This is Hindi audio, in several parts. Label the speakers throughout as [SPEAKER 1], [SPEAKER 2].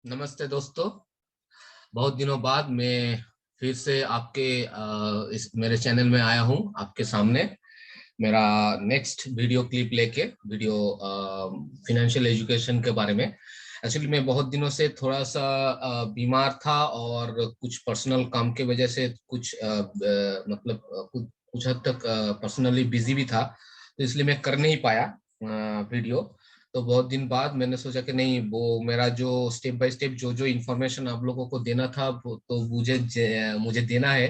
[SPEAKER 1] नमस्ते दोस्तों। बहुत दिनों बाद मैं फिर से आपके इस मेरे चैनल में आया हूं आपके सामने। मेरा नेक्स्ट वीडियो क्लिप लेके वीडियो फिनेंशियल एजुकेशन के बारे में। एक्चुअली मैं बहुत दिनों से थोड़ा सा बीमार था और कुछ पर्सनल काम के वजह से कुछ मतलब कुछ हद तक पर्सनली बिजी भी था, तो इसलिए मैं कर नहीं पाया वीडियो। तो बहुत दिन बाद मैंने सोचा कि नहीं, वो मेरा जो स्टेप बाय स्टेप जो जो इन्फॉर्मेशन आप लोगों को देना था वो तो मुझे देना है।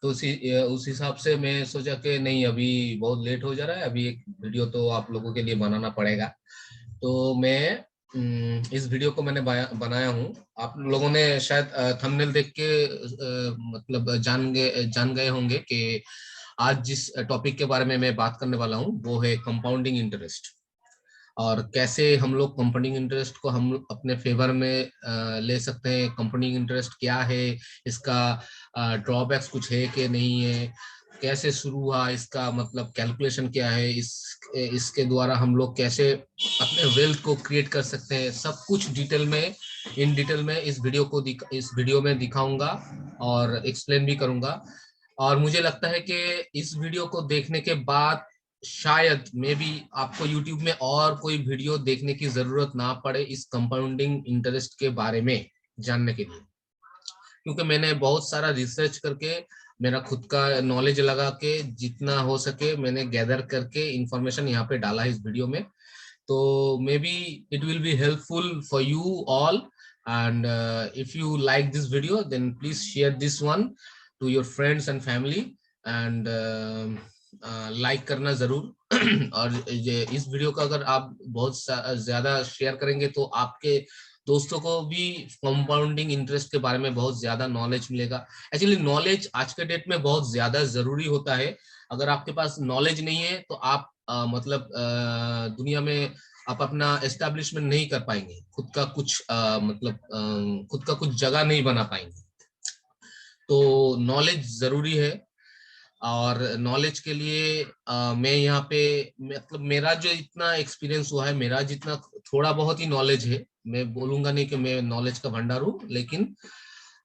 [SPEAKER 1] तो उस हिसाब से मैं सोचा कि नहीं, अभी बहुत लेट हो जा रहा है, अभी एक वीडियो तो आप लोगों के लिए बनाना पड़ेगा। तो मैं इस वीडियो को मैंने बनाया हूँ। आप लोगों ने शायद थंबनेल देख के मतलब जान गए होंगे कि आज जिस टॉपिक के बारे में मैं बात करने वाला हूँ वो है कंपाउंडिंग इंटरेस्ट, और कैसे हम लोग कंपाउंडिंग इंटरेस्ट को हम अपने फेवर में ले सकते हैं। कंपाउंडिंग इंटरेस्ट क्या है, इसका ड्रॉबैक्स कुछ है कि नहीं है, कैसे शुरू हुआ, इसका मतलब कैलकुलेशन क्या है, इसके द्वारा हम लोग कैसे अपने वेल्थ को क्रिएट कर सकते हैं, सब कुछ डिटेल में इन डिटेल में इस वीडियो में दिखाऊंगा और एक्सप्लेन भी करूंगा। और मुझे लगता है कि इस वीडियो को देखने के बाद शायद मे बी आपको YouTube में और कोई वीडियो देखने की जरूरत ना पड़े इस कंपाउंडिंग इंटरेस्ट के बारे में जानने के लिए, क्योंकि मैंने बहुत सारा रिसर्च करके मेरा खुद का नॉलेज लगा के जितना हो सके मैंने गैदर करके इंफॉर्मेशन यहाँ पे डाला है इस वीडियो में। तो maybe it will be helpful for you all, and if you like this video then please share this one to your friends and family, and like करना जरूर। और ये इस वीडियो को अगर आप बहुत ज्यादा शेयर करेंगे तो आपके दोस्तों को भी कंपाउंडिंग इंटरेस्ट के बारे में बहुत ज्यादा नॉलेज मिलेगा। एक्चुअली नॉलेज आज के डेट में बहुत ज्यादा जरूरी होता है। अगर आपके पास नॉलेज नहीं है तो आप मतलब दुनिया में आप अपना एस्टेब्लिशमेंट नहीं कर पाएंगे, खुद का कुछ मतलब खुद का कुछ जगह नहीं बना पाएंगे। तो नॉलेज जरूरी है, और नॉलेज के लिए मैं यहाँ पे मतलब मेरा जो इतना एक्सपीरियंस हुआ है, मेरा जितना थोड़ा बहुत ही नॉलेज है, मैं बोलूंगा नहीं कि मैं नॉलेज का भंडार हूँ, लेकिन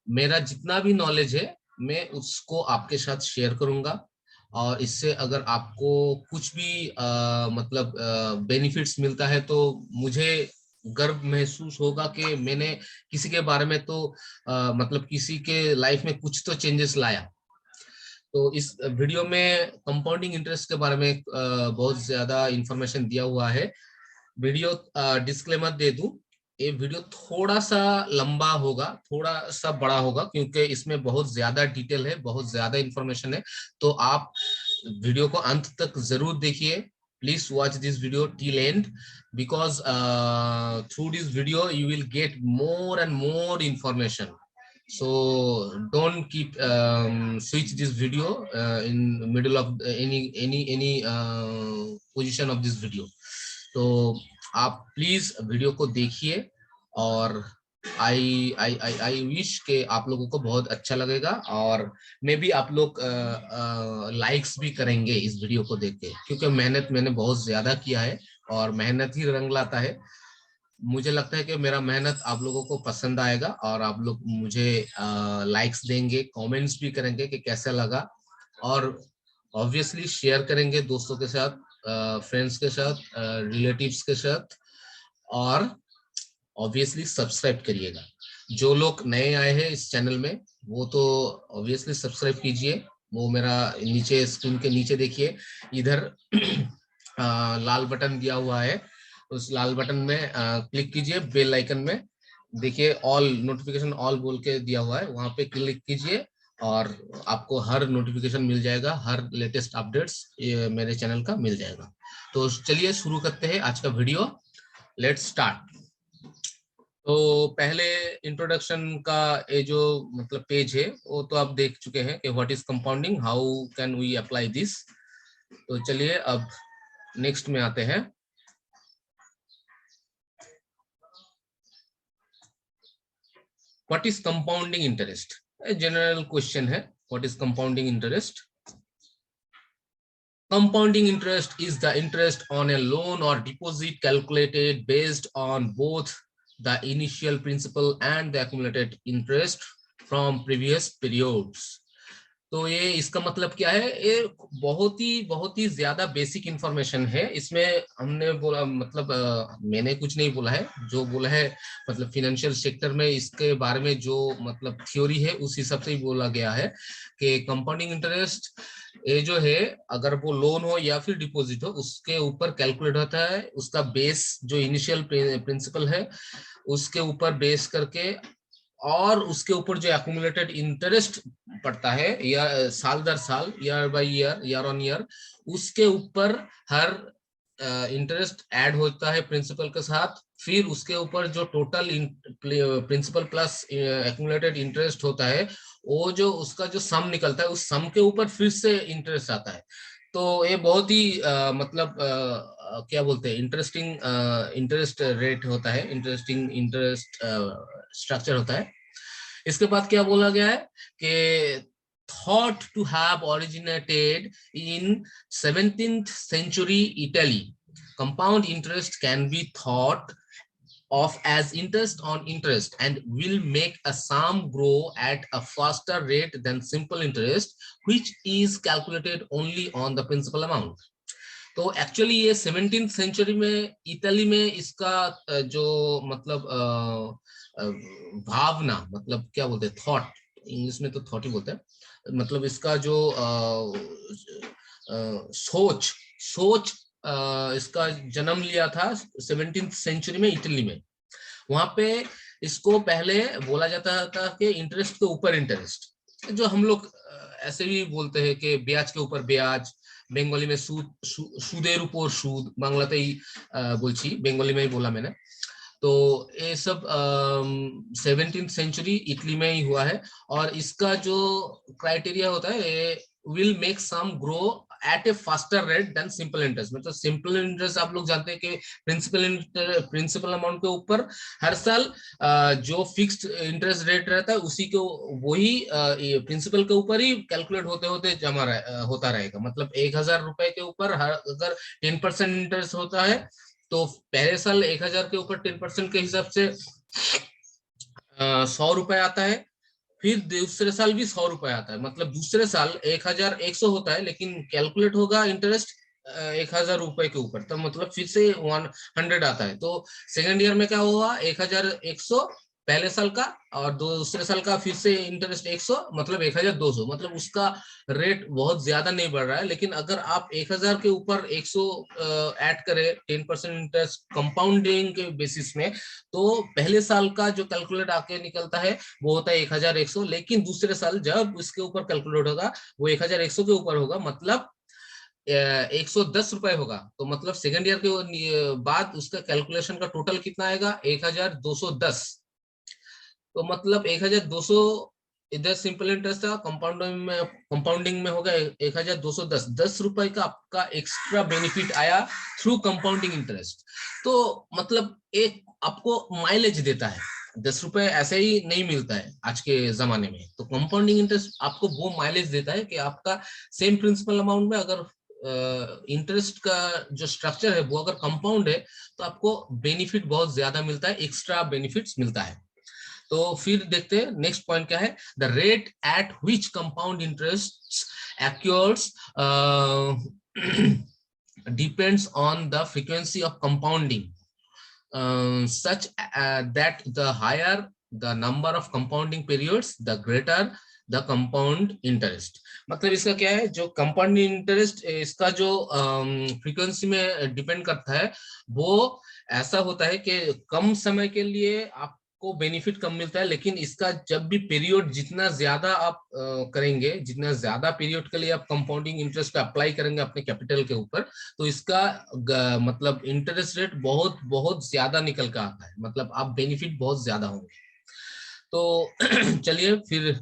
[SPEAKER 1] मेरा जितना भी नॉलेज है मैं उसको आपके साथ शेयर करूंगा। और इससे अगर आपको कुछ भी मतलब बेनिफिट्स मिलता है तो मुझे गर्व महसूस होगा कि मैंने किसी के बारे में तो मतलब किसी के लाइफ में कुछ तो चेंजेस लाया। तो इस वीडियो में कंपाउंडिंग इंटरेस्ट के बारे में बहुत ज्यादा इंफॉर्मेशन दिया हुआ है। वीडियो डिस्क्लेमर दे दूं, ये वीडियो थोड़ा सा लंबा होगा, थोड़ा सा बड़ा होगा, क्योंकि इसमें बहुत ज्यादा डिटेल है, बहुत ज्यादा इंफॉर्मेशन है। तो आप वीडियो को अंत तक जरूर देखिए। Please watch this video till and, because through this video you will get more and more information. So don't keep switch this video in middle of any position of this video. तो आप प्लीज वीडियो को देखिए, और आई विश के आप लोगों को बहुत अच्छा लगेगा, और मे बी आप लोग लाइक्स भी करेंगे इस वीडियो को देख के, क्योंकि मेहनत मैंने बहुत ज्यादा किया है और मेहनत ही रंग लाता है। मुझे लगता है कि मेरा मेहनत आप लोगों को पसंद आएगा, और आप लोग मुझे लाइक्स देंगे, कमेंट्स भी करेंगे कि कैसा लगा, और ऑब्वियसली शेयर करेंगे दोस्तों के साथ, फ्रेंड्स के साथ, रिलेटिव्स के साथ, और ऑब्वियसली सब्सक्राइब करिएगा। जो लोग नए आए हैं इस चैनल में वो तो ऑब्वियसली सब्सक्राइब कीजिए। वो मेरा नीचे स्क्रीन के नीचे देखिए, इधर लाल बटन दिया हुआ है, उस लाल बटन में क्लिक कीजिए, बेल आइकन में देखिए ऑल नोटिफिकेशन ऑल बोल के दिया हुआ है, वहां पे क्लिक कीजिए और आपको हर नोटिफिकेशन मिल जाएगा, हर लेटेस्ट अपडेट्स मेरे चैनल का मिल जाएगा। तो चलिए शुरू करते हैं आज का वीडियो। Let's start. तो पहले इंट्रोडक्शन का ये जो मतलब पेज है वो तो आप देख चुके हैं कि what is compounding, how can we apply this. तो चलिए अब नेक्स्ट में आते हैं। What is compounding interest, general question है, what is compounding interest. Compounding interest is the interest on a loan or deposit calculated based on both the initial principal and the accumulated interest from previous periods. तो ये इसका मतलब क्या है, ये बहुत ही ज्यादा बेसिक इंफॉर्मेशन है। इसमें हमने बोला मतलब मैंने कुछ नहीं बोला है, जो बोला है मतलब फिनेंशियल सेक्टर में इसके बारे में जो मतलब थ्योरी है उस हिसाब से ही बोला गया है कि कंपाउंडिंग इंटरेस्ट ये जो है अगर वो लोन हो या फिर डिपॉजिट हो उसके ऊपर कैलकुलेट होता है। उसका बेस जो इनिशियल प्रिंसिपल है उसके ऊपर बेस करके और उसके ऊपर जो एक्यूमुलेटेड इंटरेस्ट पड़ता है या साल दर साल, year by year, year on year, उसके ऊपर हर इंटरेस्ट ऐड होता है प्रिंसिपल के साथ। फिर उसके ऊपर जो total principal plus accumulated interest होता है वो जो उसका जो सम निकलता है उस सम के ऊपर फिर से इंटरेस्ट आता है। तो ये बहुत ही मतलब क्या बोलते हैं इंटरेस्टिंग इंटरेस्ट रेट होता है, इंटरेस्टिंग इंटरेस्ट स्ट्रक्चर होता है। इसके बाद क्या बोला गया है कि thought to have originated in 17th century Italy, compound interest can be thought of as interest on interest and will make a sum grow at a faster rate than simple interest, which is calculated only on the principal amount. तो एक्चुअली ये 17th सेंचुरी में इटली में इसका जो मतलब भावना, मतलब क्या बोलते हैं, थॉट, इंग्लिश में तो थॉट ही बोलते हैं, मतलब इसका जो सोच इसका जन्म लिया था 17th सेंचुरी में इटली में। वहां पे इसको पहले बोला जाता था कि इंटरेस्ट के ऊपर इंटरेस्ट, जो हम लोग ऐसे भी बोलते हैं कि ब्याज के ऊपर ब्याज, बेंगली में সুদের উপর সুদ, বাংলাতেই বলছি, বেঙ্গলি में ही बोला मैंने। तो ये सब 17th सेंचुरी इटली में ही हुआ है और इसका जो क्राइटेरिया होता है will make sum grow at a faster rate than simple interest. मतलब सिंपल इंटरेस्ट आप लोग जानते हैं कि प्रिंसिपल अमाउंट के ऊपर हर साल जो फिक्स्ड इंटरेस्ट रेट रहता है उसी को वही प्रिंसिपल के ऊपर ही कैलकुलेट होते होते जमा होता रहेगा। मतलब 1000 रुपए के ऊपर अगर 10% इंटरेस्ट होता है तो पहले साल 1000 के ऊपर 10% के हिसाब से 100 रुपए आता है, फिर दूसरे साल भी 100 रुपए आता है। मतलब दूसरे साल 1100 होता है लेकिन कैलकुलेट होगा इंटरेस्ट 1000 रुपए के ऊपर, तो मतलब फिर से 100 आता है। तो सेकेंड ईयर में क्या हुआ, 1100 पहले साल का और दूसरे साल का फिर से इंटरेस्ट 100, मतलब 1200। मतलब उसका रेट बहुत ज्यादा नहीं बढ़ रहा है। लेकिन अगर आप 1000 के ऊपर 100 ऐड करें 10% इंटरेस्ट कंपाउंडिंग के बेसिस में, तो पहले साल का जो कैलकुलेट आके निकलता है वो होता है 1100। लेकिन दूसरे साल जब उसके ऊपर कैलकुलेट होगा वो 1100 के ऊपर होगा, मतलब 110 रुपए होगा। तो मतलब सेकंड ईयर के बाद उसका कैलकुलेशन का टोटल कितना आएगा, 1210। तो मतलब 1200 इधर सिंपल इंटरेस्ट था, कंपाउंडिंग में होगा 1210, 10 रुपए का आपका एक्स्ट्रा बेनिफिट आया थ्रू कंपाउंडिंग इंटरेस्ट। तो मतलब एक आपको माइलेज देता है, 10 रुपए ऐसे ही नहीं मिलता है आज के जमाने में। तो कंपाउंडिंग इंटरेस्ट आपको वो माइलेज देता है कि आपका सेम प्रिंसिपल अमाउंट में अगर इंटरेस्ट का जो स्ट्रक्चर है वो अगर कंपाउंड है तो आपको बेनिफिट बहुत ज्यादा मिलता है, एक्स्ट्रा बेनिफिट्स मिलता है। तो फिर देखते हैं नेक्स्ट पॉइंट क्या है, the rate at which compound interest accrues depends on the frequency of compounding such that the higher the number of compounding periods the greater the compound interest। मतलब इसका क्या है, जो कंपाउंडिंग इंटरेस्ट इसका जो फ्रीक्वेंसी में डिपेंड करता है वो ऐसा होता है कि कम समय के लिए आपको बेनिफिट कम मिलता है, लेकिन इसका जब भी पीरियड जितना ज्यादा आप करेंगे, जितना ज्यादा पीरियड के लिए आप कंपाउंडिंग इंटरेस्ट अप्लाई करेंगे अपने कैपिटल के ऊपर, तो इसका मतलब इंटरेस्ट रेट बहुत बहुत ज्यादा निकल कर आता है, मतलब आप बेनिफिट बहुत ज्यादा होंगे। तो चलिए फिर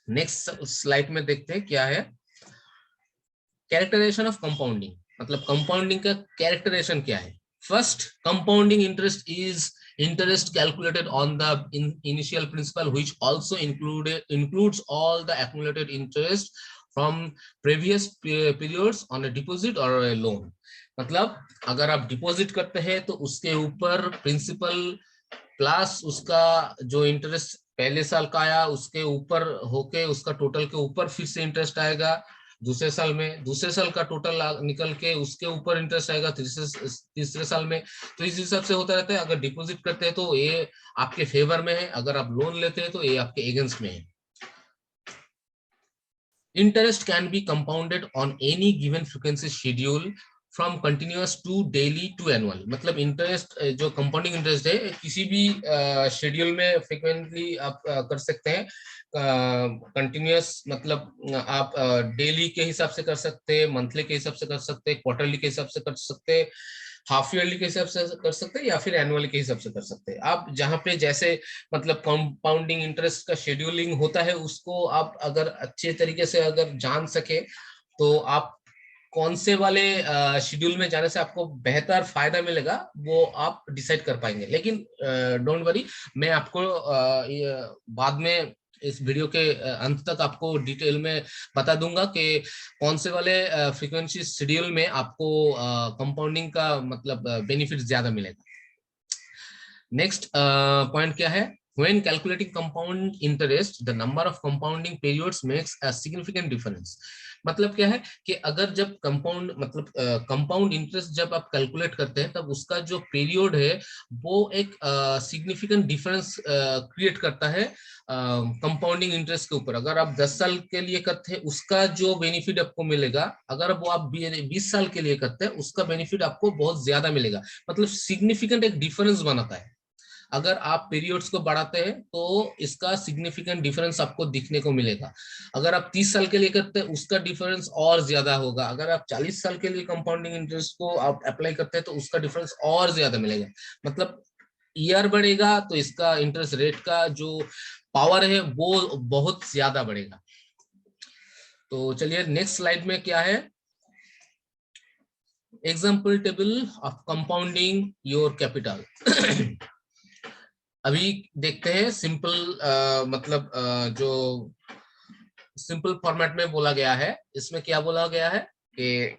[SPEAKER 1] नेक्स्ट स्लाइड में देखते हैं क्या है कैरेक्टराइजेशन ऑफ कंपाउंडिंग। मतलब कंपाउंडिंग का कैरेक्टराइजेशन क्या है। First, compounding interest is interest calculated on the initial principal which also includes all the accumulated interest from previous periods on a deposit or a loan। मतलब अगर आप डिपॉजिट करते हैं तो उसके ऊपर प्रिंसिपल प्लस उसका जो इंटरेस्ट पहले साल का आया उसके ऊपर होके उसका टोटल के ऊपर फिर से इंटरेस्ट आएगा दूसरे साल में, दूसरे साल का टोटल निकल के उसके ऊपर इंटरेस्ट आएगा तीसरे साल में। तो इस हिसाब से होता रहता है। अगर डिपॉजिट करते हैं तो ये आपके फेवर में है, अगर आप लोन लेते हैं तो ये आपके अगेंस्ट में है। Interest can be compounded on any given frequency schedule from continuous to daily to annual। मतलब इंटरेस्ट जो कंपाउंडिंग इंटरेस्ट है किसी भी शेड्यूल में फ्रिक्वेंटली आप कर सकते हैं। कंटिन्यूअस मतलब आप डेली के हिसाब से कर सकते हैं, मंथली के हिसाब से कर सकते हैं, क्वार्टरली के हिसाब से कर सकते हैं, हाफ ईयरली के हिसाब से कर सकते हैं, या फिर एनुअली के हिसाब से कर सकते हैं। आप जहाँ पे जैसे मतलब कंपाउंडिंग इंटरेस्ट का शेड्यूलिंग होता है उसको आप अगर अच्छे तरीके से अगर जान सके तो आप कौन से वाले शेड्यूल में जाने से आपको बेहतर फायदा मिलेगा वो आप डिसाइड कर पाएंगे। लेकिन डोंट वरी, मैं आपको बाद में इस वीडियो के अंत तक आपको डिटेल में बता दूंगा कि कौन से वाले फ्रीक्वेंसी शेड्यूल में आपको कंपाउंडिंग का मतलब बेनिफिट ज्यादा मिलेगा। नेक्स्ट पॉइंट क्या है? When calculating compound interest, the number of compounding periods makes a significant difference। मतलब क्या है कि अगर जब कंपाउंड मतलब कंपाउंड इंटरेस्ट जब आप कैलकुलेट करते हैं तब उसका जो पीरियड है वो एक सिग्निफिकेंट डिफरेंस क्रिएट करता है कंपाउंडिंग इंटरेस्ट के ऊपर। अगर आप 10 साल के लिए करते हैं उसका जो बेनिफिट आपको मिलेगा, अगर वो आप 20 साल के लिए करते हैं उसका बेनिफिट आपको बहुत ज्यादा मिलेगा। मतलब सिग्निफिकेंट एक डिफरेंस बनाता है। अगर आप पीरियड्स को बढ़ाते हैं तो इसका सिग्निफिकेंट डिफरेंस आपको दिखने को मिलेगा। अगर आप 30 साल के लिए करते हैं उसका डिफरेंस और ज्यादा होगा। अगर आप 40 साल के लिए कंपाउंडिंग इंटरेस्ट को आप अप्लाई करते हैं तो उसका डिफरेंस और ज्यादा मिलेगा। मतलब ईयर बढ़ेगा तो इसका इंटरेस्ट रेट का जो पावर है वो बहुत ज्यादा बढ़ेगा। तो चलिए नेक्स्ट स्लाइड में क्या है, example table of compounding your capital. अभी देखते हैं सिंपल मतलब जो सिंपल फॉर्मेट में बोला गया है, इसमें क्या बोला गया है कि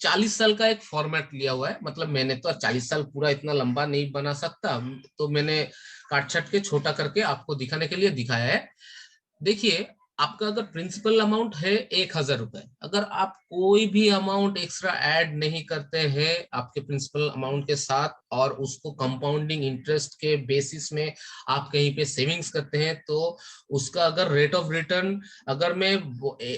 [SPEAKER 1] 40 साल का एक फॉर्मेट लिया हुआ है। मतलब मैंने तो 40 साल पूरा इतना लंबा नहीं बना सकता, तो मैंने काट छट के छोटा करके आपको दिखाने के लिए दिखाया है। देखिए आपका अगर प्रिंसिपल अमाउंट है 1,000 रुपए, अगर आप कोई भी अमाउंट एक्स्ट्रा ऐड नहीं करते हैं आपके प्रिंसिपल अमाउंट के साथ और उसको कंपाउंडिंग इंटरेस्ट के बेसिस में आप कहीं पे सेविंग्स करते हैं तो उसका अगर रेट ऑफ रिटर्न अगर मैं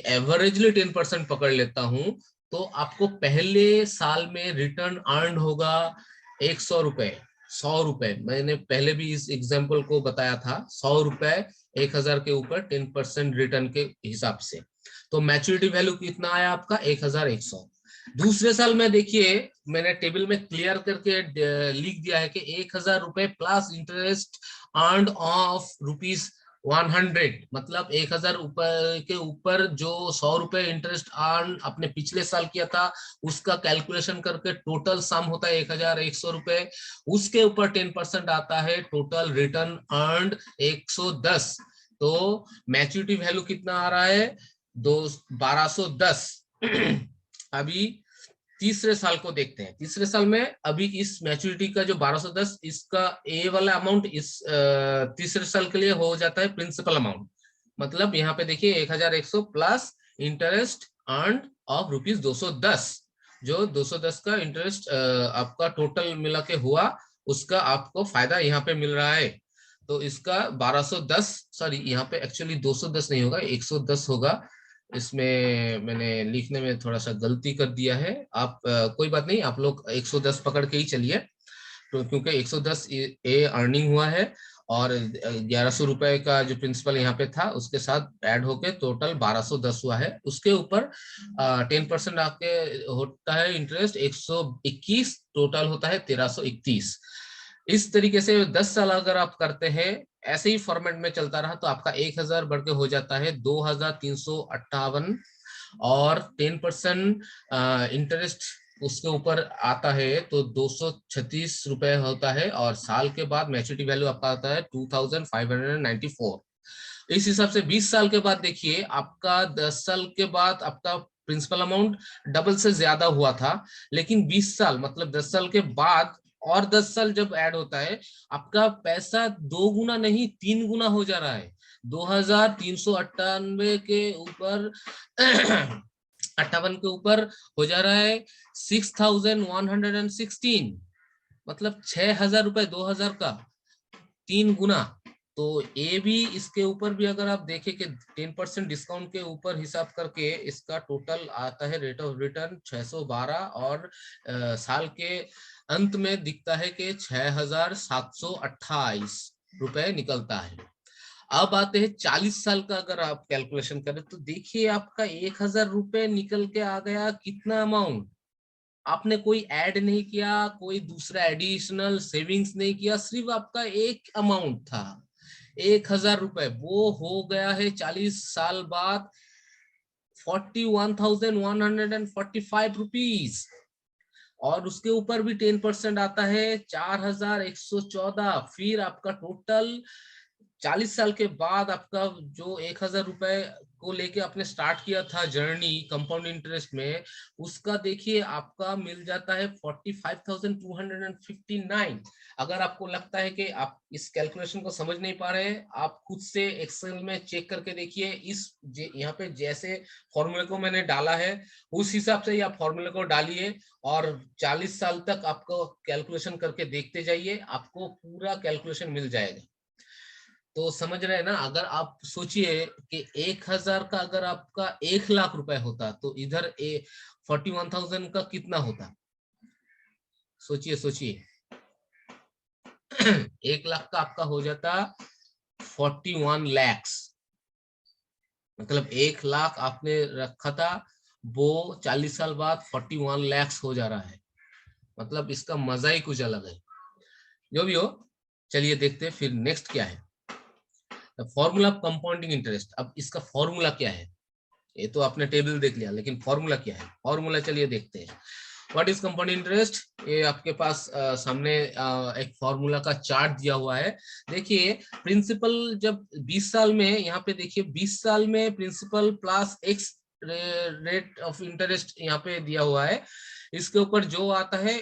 [SPEAKER 1] एवरेजली 10% पकड़ लेता हूं तो आपको पहले साल में रिटर्न अर्न होगा 100 रुपए, 100 रुपए। मैंने पहले भी इस एग्जाम्पल को बताया था, 100 रुपए 1,000 के ऊपर 10% रिटर्न के हिसाब से। तो मैच्योरिटी वैल्यू कितना आया आपका 1,100। दूसरे साल में देखिए मैंने टेबल में क्लियर करके लिख दिया है कि 1,000 रुपए प्लस इंटरेस्ट अर्न ऑफ ₹100। मतलब 1,000 रुपए के ऊपर जो 100 रुपए इंटरेस्ट अर्न आपने पिछले साल किया था उसका कैलकुलेशन करके टोटल सम होता है 1,100 रुपए। उसके ऊपर 10% आता है टोटल रिटर्न अर्न 110। तो मैच्योरिटी वैल्यू कितना आ रहा है 1210। अभी तीसरे साल को देखते हैं। तीसरे साल में अभी इस मैच्योरिटी का जो 1210 इसका ए वाला अमाउंट इस तीसरे साल के लिए हो जाता है प्रिंसिपल अमाउंट। मतलब यहाँ पे देखिए 1,100 प्लस इंटरेस्ट अर्न ऑफ ₹210। जो 210 का इंटरेस्ट आपका टोटल मिला के हुआ उसका आपको फायदा यहाँ पे मिल रहा है। तो इसका 1210, सॉरी यहाँ पे एक्चुअली 210 नहीं होगा 110 होगा। इसमें मैंने लिखने में थोड़ा सा गलती कर दिया है। आप कोई बात नहीं, आप लोग 110 पकड़ के ही चलिए। तो क्योंकि 110 ए अर्निंग हुआ है और 1,100 रुपए का जो प्रिंसिपल यहाँ पे था उसके साथ ऐड होके टोटल 1,210 हुआ है। उसके ऊपर 10% आपके होता है इंटरेस्ट 121, टोटल होता है 1,331। इस तरीके से 10 साल अगर आप करते हैं ऐसे ही फॉर्मेट में चलता रहा तो आपका 1,000 बढ़ के हो जाता है 2,358 और 10% इंटरेस्ट उसके ऊपर आता है तो 236 रुपए होता है और साल के बाद मैच्योरिटी वैल्यू आपका आता है 2,594। इस हिसाब से 20 साल के बाद देखिए आपका 10 साल के बाद आपका प्रिंसिपल अमाउंट डबल से ज्यादा हुआ था, लेकिन 20 साल मतलब 10 साल के बाद और 10 साल जब ऐड होता है आपका पैसा 2 गुना नहीं 3 गुना हो जा रहा है। 2398 के ऊपर 58 के ऊपर हो जा रहा है 6116, मतलब 6000 रुपए 2000 का 3 गुना। तो ये भी इसके ऊपर भी अगर आप देखें कि 10% डिस्काउंट के ऊपर हिसाब करके इसका टोटल आता है रेट ऑफ रिटर्न 612 और साल के अंत में दिखता है कि 6728 रुपए निकलता है। अब आते हैं 40 साल का अगर आप कैलकुलेशन करें तो देखिए आपका 1000 रुपए निकल के आ गया। कितना अमाउंट, आपने कोई ऐड नहीं किया, कोई दूसरा एडिशनल सेविंग्स नहीं किया, सिर्फ आपका एक अमाउंट था 1000 रुपए, वो हो गया है 40 साल बाद 41,145 रुपीज। और उसके ऊपर भी 10% आता है 4114। फिर आपका टोटल 40 साल के बाद आपका जो 1000 रुपए को लेके आपने स्टार्ट किया था जर्नी कंपाउंड इंटरेस्ट में, उसका देखिए आपका मिल जाता है 45,259। अगर आपको लगता है कि आप इस कैलकुलेशन को समझ नहीं पा रहे हैं, आप खुद से एक्सेल में चेक करके देखिए। इस यहाँ पे जैसे फॉर्मूले को मैंने डाला है उस हिसाब से ही आप फॉर्मूले को डालिए और 40 साल तक आपको कैलकुलेशन करके देखते जाइए, आपको पूरा कैलकुलेशन मिल जाएगा। तो समझ रहे हैं ना। अगर आप सोचिए कि 1000 का अगर आपका 1,00,000 रुपए होता तो इधर 41,000 का कितना होता, सोचिए सोचिए। 1,00,000 का आपका हो जाता 41 lakhs, मतलब 1,00,000 आपने रखा था, वो 40 साल बाद 41 lakhs हो जा रहा है। मतलब इसका मजा ही कुछ अलग है। जो भी हो, चलिए देखते हैं फिर नेक्स्ट क्या है। Formula of compounding interest. अब इसका फॉर्मूला क्या है, ये तो आपने टेबल देख लिया, लेकिन फॉर्मूला क्या है, फॉर्मूला चलिए देखते हैं। व्हाट इज कंपाउंड इंटरेस्ट, ये आपके पास सामने एक फॉर्मूला का चार्ट दिया हुआ है। देखिए प्रिंसिपल जब 20 साल में, यहाँ पे देखिए 20 साल में principal plus X rate of interest यहाँ पे दिया हुआ है। इसके ऊपर जो आता है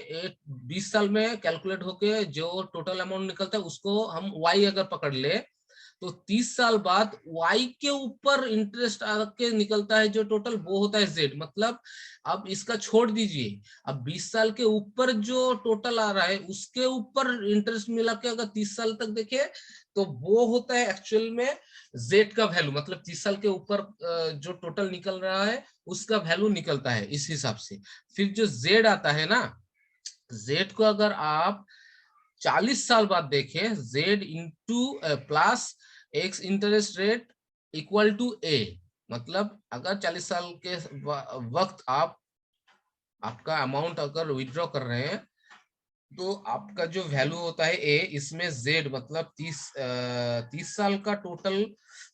[SPEAKER 1] 20 साल में कैलकुलेट होके जो टोटल अमाउंट निकलता है उसको हम वाई अगर पकड़ ले, तो 30 साल बाद y के ऊपर इंटरेस्ट आके निकलता है जो टोटल, वो होता है z। मतलब अब इसका छोड़ दीजिए, अब 20 साल के ऊपर जो टोटल आ रहा है उसके ऊपर इंटरेस्ट मिला के अगर 30 साल तक देखे तो वो होता है एक्चुअल में z का वैल्यू। मतलब 30 साल के ऊपर जो टोटल निकल रहा है उसका वैल्यू निकलता है इस हिसाब से। फिर जो z आता है ना, z को अगर आप 40 साल बाद देखें, z into plus X interest rate equal to A. मतलब अगर 40 साल के वक्त आपका अमाउंट अगर विड्रॉ कर रहे हैं तो आपका जो वैल्यू होता है ए, इसमें जेड मतलब 30 साल का टोटल,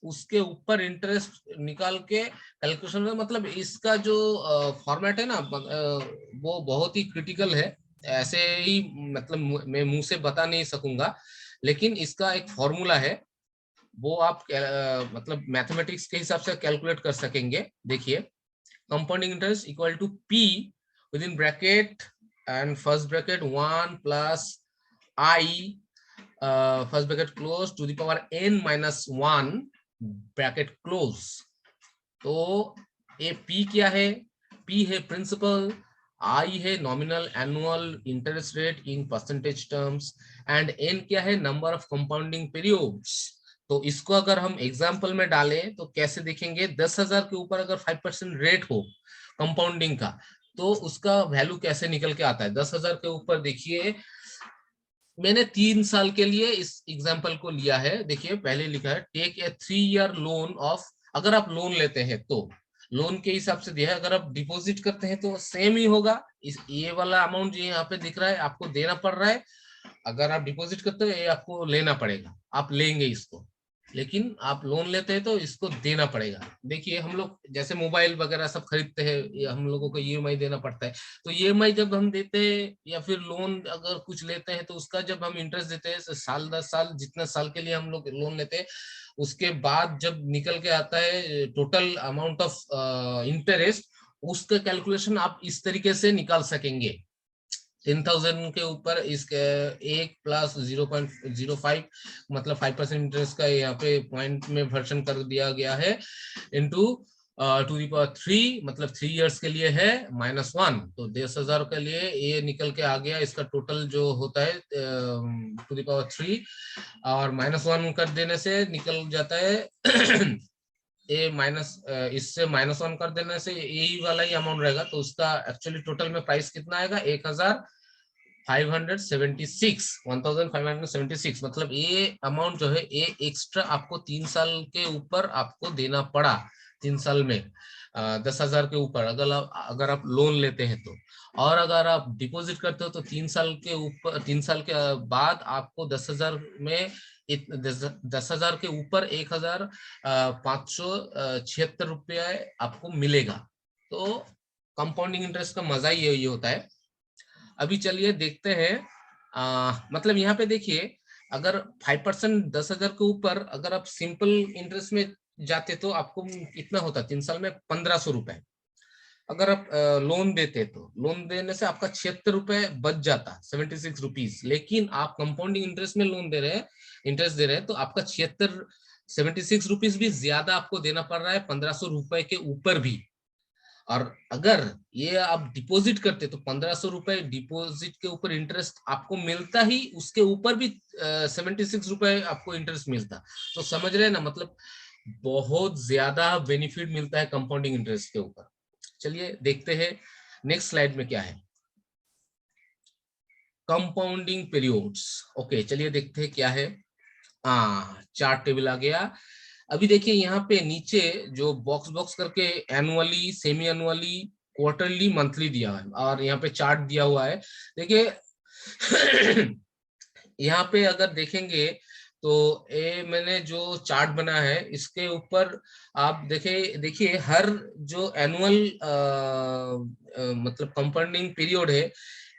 [SPEAKER 1] उसके ऊपर इंटरेस्ट निकाल के कैलकुलेशन में। मतलब इसका जो फॉर्मेट है ना वो बहुत ही क्रिटिकल है। ऐसे ही मतलब मैं मुंह से बता नहीं सकूंगा, लेकिन इसका एक फॉर्मूला है, वो आप मतलब मैथमेटिक्स के हिसाब से कैलकुलेट कर सकेंगे। देखिए compounding interest equal to P with in bracket and first bracket 1 plus I first bracket close to the power n minus 1 bracket close. तो ये पी क्या है, पी है प्रिंसिपल, आई है nominal annual interest rate in percentage terms, and N क्या है नंबर ऑफ कंपाउंडिंग पीरियड्स। तो इसको अगर हम एग्जाम्पल में डालें तो कैसे देखेंगे, 10,000 के ऊपर अगर 5% रेट हो कंपाउंडिंग का तो उसका वैल्यू कैसे निकल के आता है। 10,000 के ऊपर देखिए मैंने 3 साल के लिए इस एग्जाम्पल को लिया है। देखिए पहले लिखा है take a 3 year loan of, अगर आप लोन लेते हैं तो लोन के हिसाब से दिया है, अगर आप डिपॉजिट करते हैं तो सेम ही होगा। इस ये वाला अमाउंट जो यहाँ पे दिख रहा है आपको देना पड़ रहा है, अगर आप डिपॉजिट करते हो ये आपको लेना पड़ेगा, आप लेंगे इसको। लेकिन आप लोन लेते हैं तो इसको देना पड़ेगा। देखिए हम लोग जैसे मोबाइल वगैरह सब खरीदते हैं, हम लोगों को ईएमआई देना पड़ता है। तो ईएमआई जब हम देते हैं या फिर लोन अगर कुछ लेते हैं तो उसका जब हम इंटरेस्ट देते हैं साल 10 साल जितना साल के लिए हम लोग लोन लेते हैं, उसके बाद जब निकल के आता है टोटल अमाउंट ऑफ इंटरेस्ट, उसका कैलकुलेशन आप इस तरीके से निकाल सकेंगे। 10,000 के ऊपर इसके 1+0.05 मतलब 5% इंटरेस्ट का यहाँ पे पॉइंट में वर्षन कर दिया गया है, इंटू 2 × 3 मतलब 3 इयर्स के लिए है -1, तो 10,000 के लिए ये निकल के आ गया। इसका टोटल जो होता है 2 × 3 और -1 कर देने से निकल जाता है ए माइनस, इससे -1 कर देने से यही वाला ही अमाउंट रहेगा। तो उसका एक्चुअली टोटल में प्राइस कितना आएगा 1576 मतलब ये अमाउंट जो है ये एक्स्ट्रा आपको 3 साल के ऊपर आपको देना पड़ा। 3 साल में 10,000 के ऊपर अगर आप लोन लेते हैं तो, और अगर आप डिपॉजिट करते हो तो 3 साल के ऊपर, 3 साल के बाद आपको 10,000 में 10,000 के ऊपर 1,576 रुपये आपको मिलेगा। तो कंपाउंडिंग इंटरेस्ट का मजा ही यही होता है। अभी चलिए देखते हैं, मतलब यहाँ पे देखिए, अगर 5% 10,000 के ऊपर अगर आप सिंपल इंटरेस्ट में जाते तो आपको कितना होता 3 साल में 1,500 रुपए। अगर आप लोन देते तो लोन देने से आपका 76 रुपए बच जाता, 76 रुपीज। लेकिन आप कंपाउंडिंग इंटरेस्ट में लोन दे रहे हैं, इंटरेस्ट दे रहे हैं, तो आपका 76 रुपीज भी ज्यादा आपको देना पड़ रहा है 1,500 रुपए के ऊपर भी। और अगर ये आप डिपॉजिट करते तो 1,500 रुपए डिपॉजिट के ऊपर इंटरेस्ट आपको मिलता ही, उसके ऊपर भी 76 रुपए आपको इंटरेस्ट मिलता। तो समझ रहे हैं ना, मतलब बहुत ज्यादा बेनिफिट मिलता है कंपाउंडिंग इंटरेस्ट के ऊपर। चलिए देखते हैं नेक्स्ट स्लाइड में क्या है, कंपाउंडिंग पीरियड्स। ओके चलिए देखते हैं क्या है। चार्ट टेबल आ गया। अभी देखिए यहाँ पे नीचे जो बॉक्स बॉक्स करके annually, semi annually, quarterly, monthly दिया है, और यहाँ पे चार्ट दिया हुआ है। देखिए यहाँ पे अगर देखेंगे तो ये मैंने जो चार्ट बना है इसके ऊपर आप देखिए हर जो एनुअल मतलब कंपाउंडिंग पीरियड है,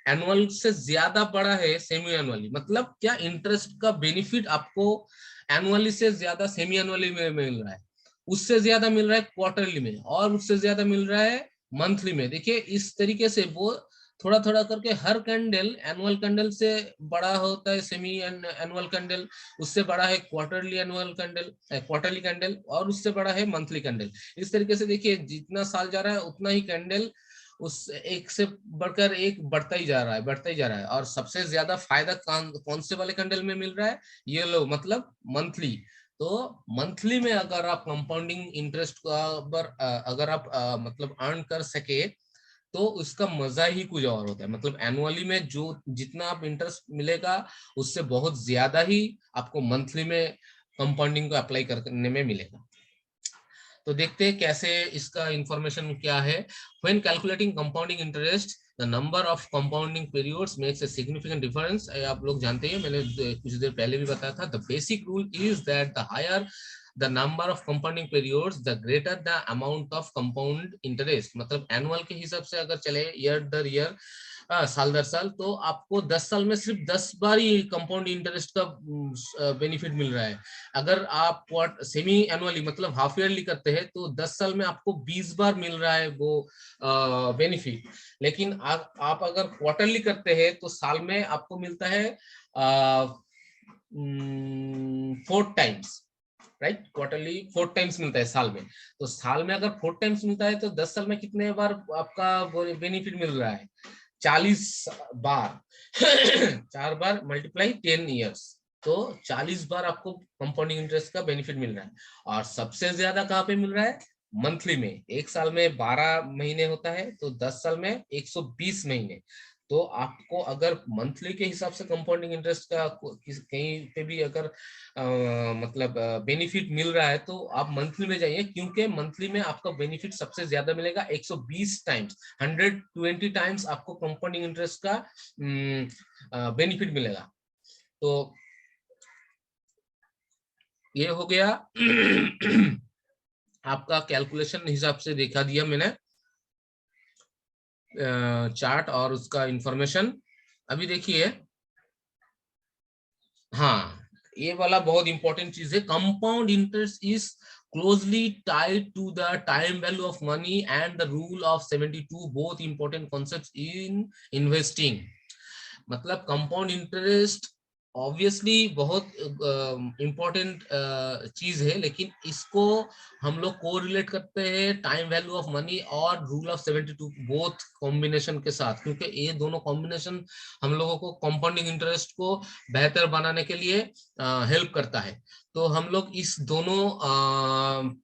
[SPEAKER 1] एनुअल से ज्यादा बड़ा है सेमी एनुअली। मतलब क्या, इंटरेस्ट का बेनिफिट आपको एनुअली से ज्यादा सेमी एनुअली में मिल रहा है, उससे ज्यादा मिल रहा है क्वार्टरली में, और उससे ज्यादा मिल रहा है मंथली में। देखिए इस तरीके से वो थोड़ा थोड़ा करके हर कैंडल एनुअल कैंडल से बड़ा होता है सेमी एनुअल कैंडल, उससे बड़ा है quarterly annual candle, quarterly candle, और उससे बड़ा है मंथली कैंडल। इस तरीके से देखिए जितना साल जा रहा है उतना ही कैंडल उस एक से बढ़कर एक बढ़ता ही जा रहा है, बढ़ता ही जा रहा है। और सबसे ज्यादा फायदा कौन से वाले कैंडल में मिल रहा है, ये लो मतलब मंथली। तो मंथली में अगर आप कंपाउंडिंग इंटरेस्ट का अगर आप मतलब अर्न कर सके तो उसका मजा ही कुछ और होता है। मतलब एनुअली में जो जितना आप इंटरेस्ट मिलेगा उससे बहुत ज्यादा ही आपको मंथली में कंपाउंडिंग को अप्लाई करने में मिलेगा। तो देखते हैं कैसे इसका इंफॉर्मेशन क्या है। When calculating compounding interest the number of compounding periods makes a significant difference. आप लोग जानते हैं, मैंने कुछ देर पहले भी बताया था। The basic rule is that the higher the number of compounding periods the greater the amount of compound interest। मतलब एनुअल के हिसाब से अगर चले ईयर दर ईयर, साल दर साल, तो आपको 10 साल में सिर्फ 10 बार ही कंपाउंड इंटरेस्ट का बेनिफिट मिल रहा है। अगर आप सेमी एनुअली मतलब हाफ ईयरली करते हैं तो 10 साल में आपको 20 बार मिल रहा है वो बेनिफिट। लेकिन आप अगर क्वार्टरली करते हैं तो साल में आपको मिलता है 4 टाइम्स, राइट। क्वार्टरली 4 टाइम्स मिलता है साल में। तो साल में अगर 4 टाइम्स मिलता है तो 10 साल में कितने बार आपका बेनिफिट मिल रहा है, 40 बार 4 बार मल्टीप्लाई 10 इयर्स, तो 40 बार आपको कंपाउंडिंग इंटरेस्ट का बेनिफिट मिल रहा है। और सबसे ज्यादा कहाँ पे मिल रहा है, मंथली में। एक साल में 12 महीने होता है तो 10 साल में 120 महीने। तो आपको अगर मंथली के हिसाब से कंपाउंडिंग इंटरेस्ट का कहीं पे भी अगर मतलब बेनिफिट मिल रहा है तो आप मंथली में जाइए, क्योंकि मंथली में आपका बेनिफिट सबसे ज्यादा मिलेगा। 120 टाइम्स, 120 टाइम्स आपको कंपाउंडिंग इंटरेस्ट का बेनिफिट मिलेगा। तो ये हो गया आपका कैलकुलेशन हिसाब से देखा दिया मैंने चार्ट और उसका इंफॉर्मेशन। अभी देखिए, हाँ ये वाला बहुत इंपॉर्टेंट चीज है। Compound interest is closely tied to the time value of money and the rule of 72, both important concepts in investing। मतलब कंपाउंड इंटरेस्ट ऑब्वियसली बहुत इम्पोर्टेंट चीज है, लेकिन इसको हम लोग को रिलेट करते हैं टाइम वैल्यू ऑफ मनी और रूल ऑफ 72 बोथ कॉम्बिनेशन के साथ, क्योंकि ये दोनों कॉम्बिनेशन हम लोगों को कंपाउंडिंग इंटरेस्ट को बेहतर बनाने के लिए हेल्प करता है। तो हम लोग इस दोनों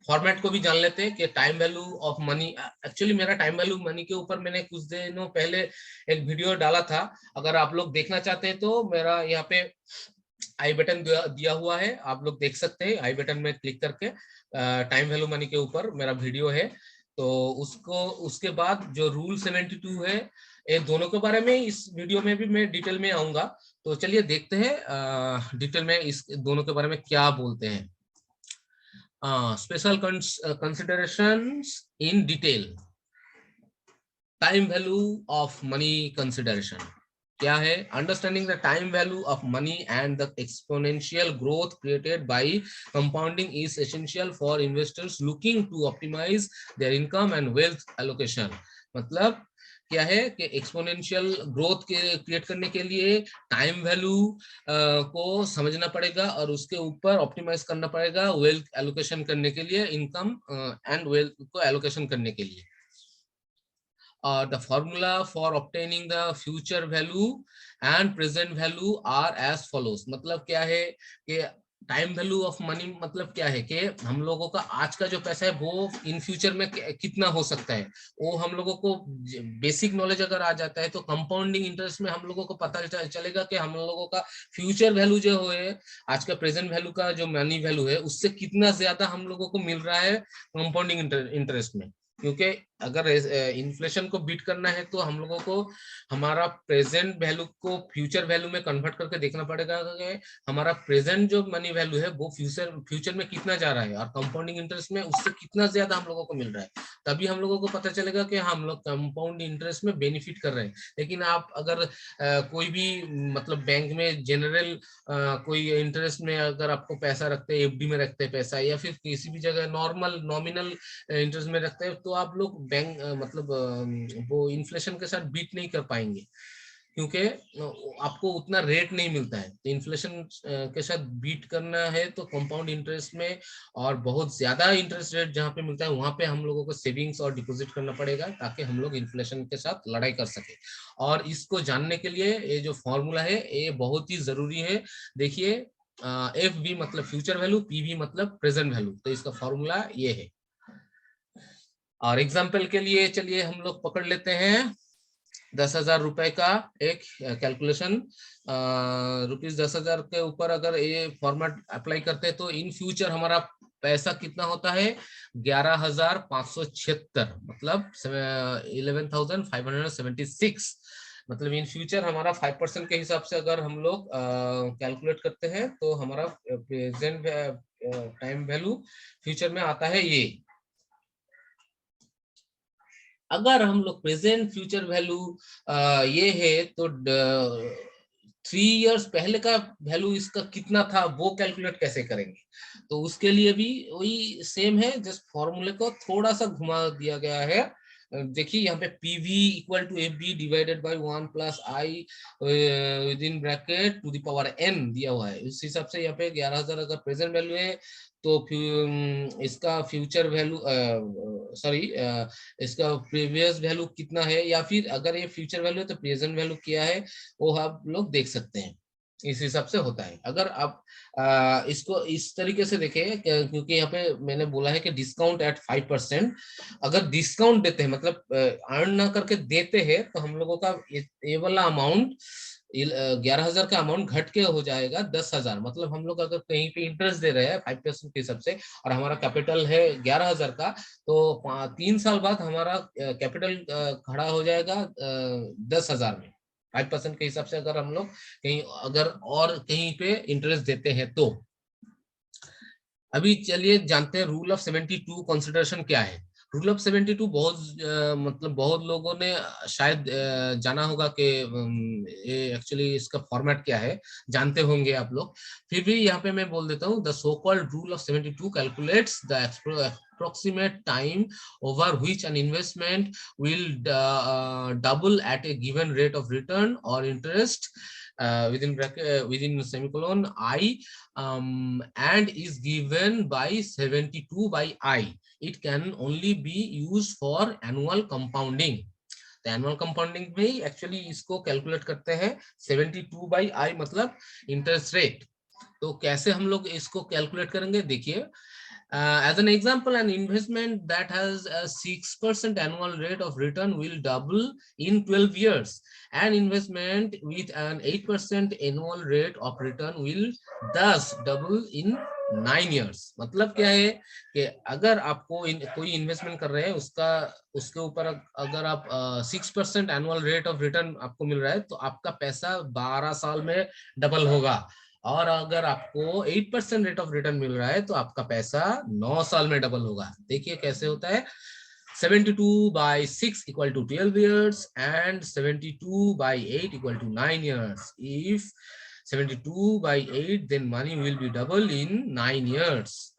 [SPEAKER 1] फॉर्मेट को भी जान लेते हैं कि time value of money. Actually मेरा टाइम वैल्यू मनी के ऊपर मैंने कुछ दिनों पहले एक वीडियो डाला था, अगर आप लोग देखना चाहते हैं तो मेरा यहाँ पे आई बटन दिया हुआ है, आप लोग देख सकते हैं। आई बटन में क्लिक करके टाइम वैल्यू मनी के ऊपर मेरा वीडियो है, तो उसको उसके बाद जो रूल 72 है, ये दोनों के बारे में इस वीडियो में भी मैं डिटेल में आऊंगा। तो चलिए देखते हैं डिटेल में इस दोनों के बारे में क्या बोलते हैं। Special considerations in detail, time value of money consideration क्या है? Understanding the time value of money and the exponential growth created by compounding is essential for investors looking to optimize their income and wealth allocation. मतलब क्या है कि एक्सपोनेंशियल ग्रोथ के क्रिएट करने के लिए टाइम वैल्यू को समझना पड़ेगा और उसके ऊपर ऑप्टिमाइज करना पड़ेगा वेल्थ एलोकेशन करने के लिए, इनकम एंड वेल्थ को एलोकेशन करने के लिए। The formula for obtaining the future value and present value are as follows। मतलब क्या है कि टाइम वैल्यू ऑफ मनी मतलब क्या है कि हम लोगों का आज का जो पैसा है वो इन फ्यूचर में कितना हो सकता है, वो हम लोगों को बेसिक नॉलेज अगर आ जाता है तो कंपाउंडिंग इंटरेस्ट में हम लोगों को पता चलेगा कि हम लोगों का फ्यूचर वैल्यू जो है आज का प्रेजेंट वैल्यू का जो मनी वैल्यू है उससे कितना ज्यादा हम लोगों को मिल रहा है कंपाउंडिंग इंटरेस्ट में। क्योंकि अगर इन्फ्लेशन को बीट करना है तो हम लोगों को हमारा प्रेजेंट वैल्यू को फ्यूचर वैल्यू में कन्वर्ट करके देखना पड़ेगा कि हमारा प्रेजेंट जो मनी वैल्यू है वो फ्यूचर में कितना जा रहा है और कंपाउंडिंग इंटरेस्ट में उससे कितना ज्यादा हम लोगों को मिल रहा है। तभी हम लोगों को पता चलेगा कि हम लोग कंपाउंड इंटरेस्ट में बेनिफिट कर रहे हैं। लेकिन आप अगर कोई भी मतलब बैंक में जनरल कोई इंटरेस्ट में अगर आपको पैसा रखते हैं, एफडी में रखते हैं पैसा, या फिर किसी भी जगह नॉर्मल नॉमिनल इंटरेस्ट में रखते हैं, तो आप लोग बैंक मतलब वो इन्फ्लेशन के साथ बीट नहीं कर पाएंगे, क्योंकि आपको उतना रेट नहीं मिलता है। तो इन्फ्लेशन के साथ बीट करना है तो कंपाउंड इंटरेस्ट में और बहुत ज्यादा इंटरेस्ट रेट जहाँ पे मिलता है वहां पे हम लोगों को सेविंग्स और डिपॉजिट करना पड़ेगा ताकि हम लोग इन्फ्लेशन के साथ लड़ाई कर सके। और इसको जानने के लिए ये जो फॉर्मूला है ये बहुत ही जरूरी है। देखिए एफ बी मतलब फ्यूचर वैल्यू, पी वी मतलब प्रेजेंट वैल्यू, तो इसका फॉर्मूला ये है। और एग्जाम्पल के लिए चलिए हम लोग पकड़ लेते हैं 10,000 रुपए का एक कैलकुलेशन। रुपीज 10,000 के ऊपर अगर ये फॉर्मेट अप्लाई करते हैं तो इन फ्यूचर हमारा पैसा कितना होता है 11,576, मतलब 11,576। मतलब इन फ्यूचर हमारा 5% के हिसाब से अगर हम लोग कैलकुलेट करते हैं तो हमारा प्रेजेंट टाइम वैल्यू फ्यूचर में आता है ये। अगर हम लोग प्रेजेंट फ्यूचर वैल्यू ये है तो 3 इयर्स पहले का वैल्यू इसका कितना था वो कैलकुलेट कैसे करेंगे? तो उसके लिए भी वही सेम है, जस्ट फॉर्मूले को थोड़ा सा घुमा दिया गया है। देखिए यहाँ पे PV equal to F B divided by 1 plus I with in bracket to the power N दिया हुआ है। उस हिसाब से यहाँ पे 11,000 अगर प्रेजेंट वैल्यू है तो इसका फ्यूचर वैल्यू सॉरी इसका प्रीवियस वैल्यू कितना है, या फिर अगर ये फ्यूचर वैल्यू है तो प्रेजेंट वैल्यू क्या है वो आप लोग देख सकते हैं। इस हिसाब से होता है। अगर आप इसको इस तरीके से देखें क्योंकि यहाँ पे मैंने बोला है कि डिस्काउंट एट 5%, अगर डिस्काउंट देते हैं मतलब अर्न ना करके देते हैं तो हम लोगों का ये वाला अमाउंट 11,000 का अमाउंट घट के हो जाएगा 10,000। मतलब हम लोग अगर कहीं पे इंटरेस्ट दे रहे हैं 5% के हिसाब से और हमारा कैपिटल है 11,000 का, तो 3 साल बाद हमारा कैपिटल खड़ा हो जाएगा 10,000 में। 5% के हिसाब से अगर हम लोग कहीं अगर और कहीं पे इंटरेस्ट देते हैं तो। अभी चलिए जानते हैं रूल ऑफ 72 कंसिडरेशन क्या है। रूल ऑफ 72 बहुत मतलब बहुत लोगों ने शायद जाना होगा कि ये एक्चुअली इसका फॉर्मेट क्या है, जानते होंगे आप लोग। फिर भी यहाँ पे मैं बोल देता हूँ the so called rule of 72 calculates the approximate time over which an investment will double at a given rate of return or interest within bracket, within semicolon I, and is given by 72 by I. It can only be used for annual compounding. तो एनुअल कंपाउंडिंग में एक्चुअली इसको कैलकुलेट करते हैं 72 बाई आई मतलब इंटरेस्ट रेट। तो कैसे हम लोग इसको कैलकुलेट करेंगे देखिए, as an example, an investment that has a 6% annual rate of return will double in 12 years. An investment with an 8% annual rate of return will thus double in 9 years. मतलब क्या है कि अगर आपको कोई इन्वेस्टमेंट कर रहे हैं उसका उसके ऊपर अगर आप 6% एनुअल रेट ऑफ रिटर्न आपको मिल रहा है तो आपका पैसा 12 साल में डबल होगा, और अगर आपको 8% रेट ऑफ रिटर्न मिल रहा है तो आपका पैसा 9 साल में डबल होगा। देखिए कैसे होता है, 72 by 6 equal to 12 years and 72 by 8 equal to 9 years. If 72 by 8, then money will be double in 9 years.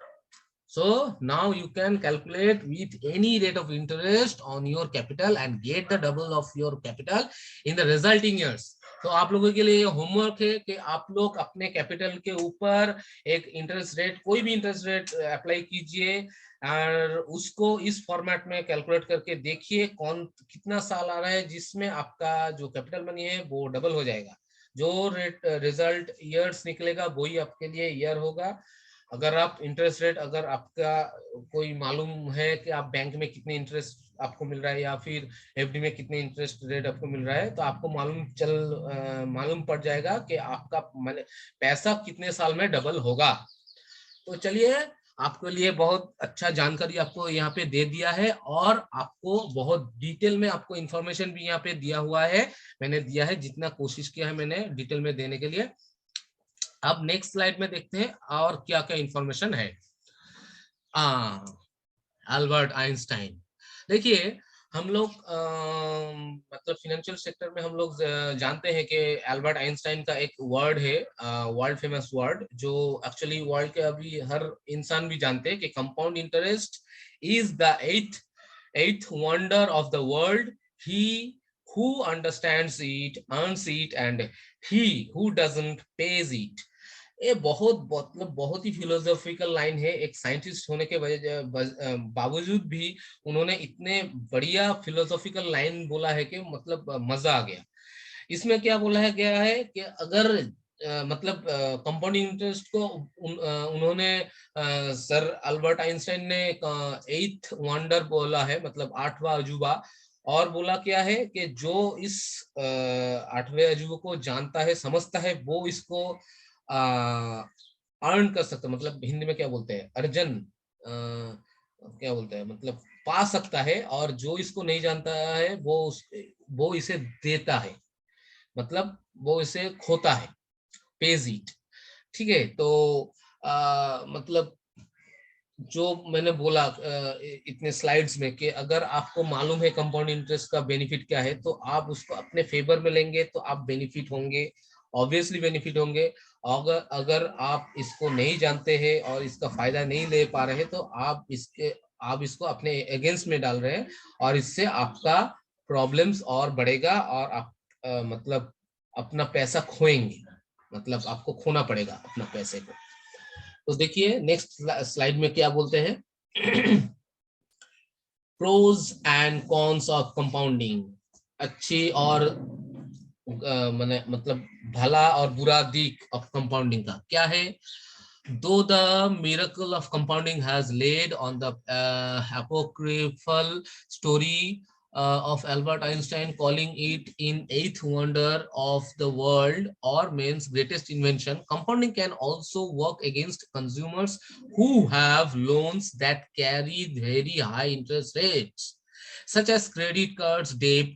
[SPEAKER 1] So now you can calculate with any rate of interest on your capital and get the double of your capital in the resulting years. तो आप लोगों के लिए होमवर्क है कि आप लोग अपने कैपिटल के ऊपर एक इंटरेस्ट रेट, कोई भी इंटरेस्ट रेट अप्लाई कीजिए और उसको इस फॉर्मेट में कैलकुलेट करके देखिए कौन कितना साल आ रहा है जिसमें आपका जो कैपिटल मनी है वो डबल हो जाएगा। जो रेट रिजल्ट ईयर्स निकलेगा वही आपके लिए ईयर होगा। अगर आप इंटरेस्ट रेट, अगर आपका कोई मालूम है कि आप बैंक में कितने इंटरेस्ट आपको मिल रहा है या फिर एफडी में कितने इंटरेस्ट रेट आपको मिल रहा है, तो आपको मालूम पड़ जाएगा कि आपका पैसा कितने साल में डबल होगा। तो चलिए, आपके लिए बहुत अच्छा जानकारी आपको यहाँ पे दे दिया है और आपको बहुत डिटेल में आपको इंफॉर्मेशन भी यहाँ पे दिया हुआ है। मैंने दिया है, जितना कोशिश किया है मैंने डिटेल में देने के लिए। अब नेक्स्ट स्लाइड में देखते हैं और क्या क्या इंफॉर्मेशन है। अल्बर्ट आइंस्टाइन, देखिए हम लोग मतलब फाइनेंशियल सेक्टर में हम लोग जानते हैं कि अल्बर्ट आइंस्टाइन का एक वर्ड है, वर्ल्ड फेमस वर्ड, जो एक्चुअली वर्ल्ड के अभी हर इंसान भी जानते हैं कि compound interest is the eighth wonder of the world. He who understands it earns it and he who doesn't pays it। ये बहुत मतलब बहुत ही फिलोसॉफिकल लाइन है। एक साइंटिस्ट होने के बावजूद भी उन्होंने इतने बढ़िया फिलोसॉफिकल लाइन बोला है कि मतलब मजा आ गया। इसमें क्या बोला है गया है कि अगर मतलब कंपाउंडिंग इंटरेस्ट को उन्होंने सर अल्बर्ट आइंस्टाइन ने एथ वंडर बोला है, मतलब 8वां अजूबा। और बोला क्या है कि जो इस 8वें अजूबे को जानता है, समझता है, वो इसको अर्न कर सकता, मतलब हिंदी में क्या बोलते हैं, अर्जन, क्या बोलते हैं, मतलब पा सकता है। और जो इसको नहीं जानता है वो इसे देता है, मतलब वो इसे खोता है, पेज इट। ठीक है, तो मतलब जो मैंने बोला इतने स्लाइड्स में कि अगर आपको मालूम है कंपाउंड इंटरेस्ट का बेनिफिट क्या है तो आप उसको अपने फेवर में लेंगे तो आप बेनिफिट होंगे, ऑब्वियसली बेनिफिट होंगे। अगर आप इसको नहीं जानते हैं और इसका फायदा नहीं ले पा रहे हैं तो आप इसको अपने अगेंस्ट में डाल रहे हैं और इससे आपका प्रॉब्लम्स और बढ़ेगा और आप मतलब अपना पैसा खोएंगे, मतलब आपको खोना पड़ेगा अपना पैसे को। तो देखिए नेक्स्ट स्लाइड में क्या बोलते हैं, pros and cons of compounding, अच्छी और मतलब भला और बुरा दिख ऑफ कंपाउंडिंग का क्या है। Though the miracle of compounding has laid on the apocryphal story of Albert Einstein, calling it in eighth wonder of the world or man's greatest invention, compounding can also work against consumers who have loans that carry very high interest rates, such as credit cards debt.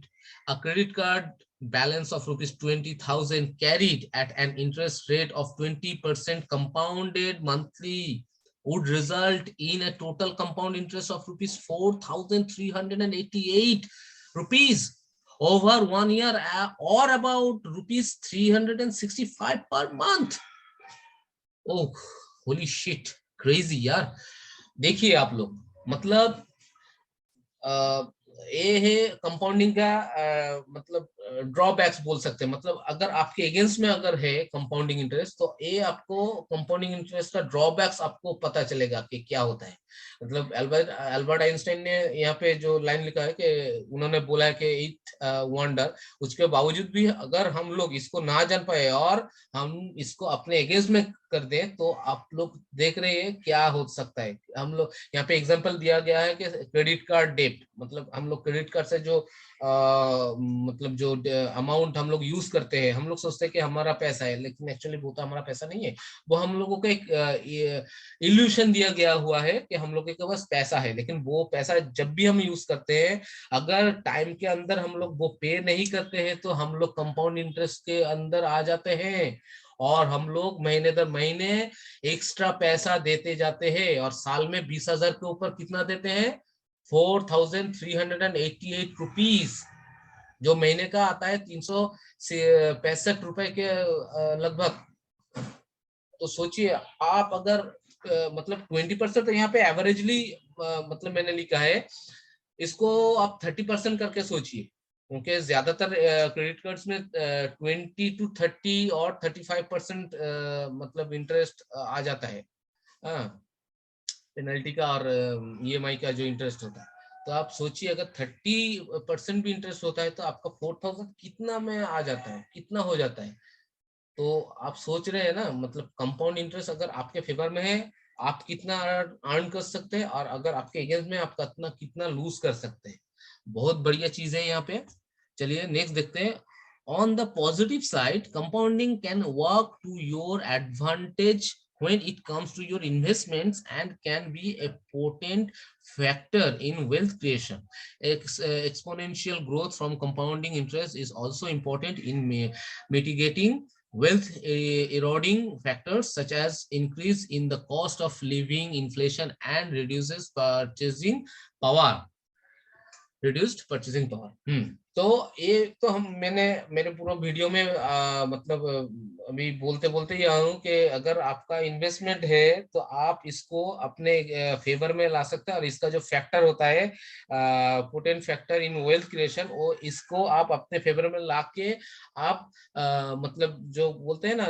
[SPEAKER 1] A credit card balance of rupees 20,000 carried at an interest rate of 20% compounded monthly would result in a total compound interest of rupees 4,388 rupees over 1 year, or about rupees 365 per month. Oh, holy shit, crazy यार। देखिए आप लोग, मतलब ये है कंपाउंडिंग का मतलब ड्रॉबैक्स बोल सकते हैं। मतलब अगर आपके अगेंस्ट में अगर है कंपाउंडिंग इंटरेस्ट, तो ये आपको कंपाउंडिंग इंटरेस्ट का ड्रॉबैक्स आपको पता चलेगा कि क्या होता है। मतलब अल्बर्ट आइंस्टाइन ने यहाँ पे जो लाइन लिखा है कि उन्होंने बोला है कि इट वंडर, उसके बावजूद भी अगर हम लोग इसको ना जान पाए और हम इसको अपने अगेंस्ट में कर दें, तो आप लोग देख रहे हैं क्या हो सकता है। हम लोग यहाँ पे एग्जांपल दिया गया है कि क्रेडिट कार्ड डेट, मतलब हम लोग क्रेडिट कार्ड से जो मतलब जो अमाउंट हम लोग यूज करते हैं, हम लोग सोचते हैं कि हमारा पैसा है, लेकिन एक्चुअली वो तो हमारा पैसा नहीं है। वो हम लोगों को एक इल्यूशन दिया गया हुआ है कि हम लोग के पास पैसा है, लेकिन वो पैसा जब भी हम यूज करते हैं, अगर टाइम के अंदर हम लोग वो पे नहीं करते हैं, तो हम लोग कंपाउंड इंटरेस्ट के अंदर आ जाते हैं और हम लोग महीने दर महीने एक्स्ट्रा पैसा देते जाते हैं। और साल में 20,000 के ऊपर कितना देते हैं? 4,388 रुपीज, जो महीने का आता है 365 रुपए के लगभग। तो सोचिए आप अगर मतलब 20%, तो यहाँ पे एवरेजली मतलब मैंने लिखा है, इसको आप 30% करके सोचिए, क्योंकि ज्यादातर क्रेडिट कार्ड्स में 20 to 30 और 35% मतलब इंटरेस्ट आ जाता है, पेनल्टी का और ईएमआई का जो इंटरेस्ट होता है। तो आप सोचिए अगर 30% भी इंटरेस्ट होता है, तो आपका 4,000 कितना में आ जाता है, कितना हो जाता है। तो आप सोच रहे हैं ना, मतलब कंपाउंड इंटरेस्ट अगर आपके फेवर में है, आप कितना अर्न कर सकते हैं, और अगर आपके अगेंस्ट में, आप कितना कितना लूज कर सकते हैं। बहुत बढ़िया चीज है यहाँ पे। चलिए नेक्स्ट देखते हैं। On the positive side, compounding can work to your advantage when it comes to your investments and can be a potent factor in wealth creation. Exponential growth from compounding interest is also important in mitigating wealth eroding factors such as increase in the cost of living, inflation, and reduces purchasing power. Reduced purchasing power. तो ये तो हम मैंने मेरे पूरा वीडियो में मतलब अभी बोलते बोलते ही आया हूँ कि अगर आपका इन्वेस्टमेंट है, तो आप इसको अपने फेवर में ला सकते हैं। और इसका जो फैक्टर होता है, potent factor in wealth creation, वो इसको आप अपने फेवर में ला के आप मतलब जो बोलते हैं ना,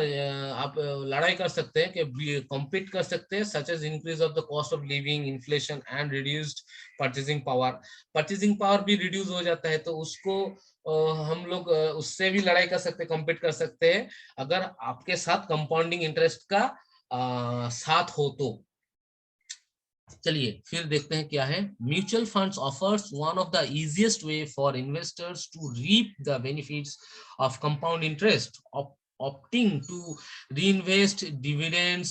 [SPEAKER 1] आप लड़ाई कर सकते हैं, कि कॉम्पीट कर सकते हैं, such as increase of the cost of living, inflation, and reduced purchasing power. Purchasing power भी रिड्यूस हो जाता है, तो उसको हम लोग उससे भी लड़ाई कर सकते हैं, कॉम्पीट कर सकते हैं, अगर आपके साथ कंपाउंडिंग इंटरेस्ट का साथ हो तो। चलिए फिर देखते हैं क्या है। Mutual funds offers one of the easiest way for investors to reap the benefits of compound interest. Opting to reinvest dividends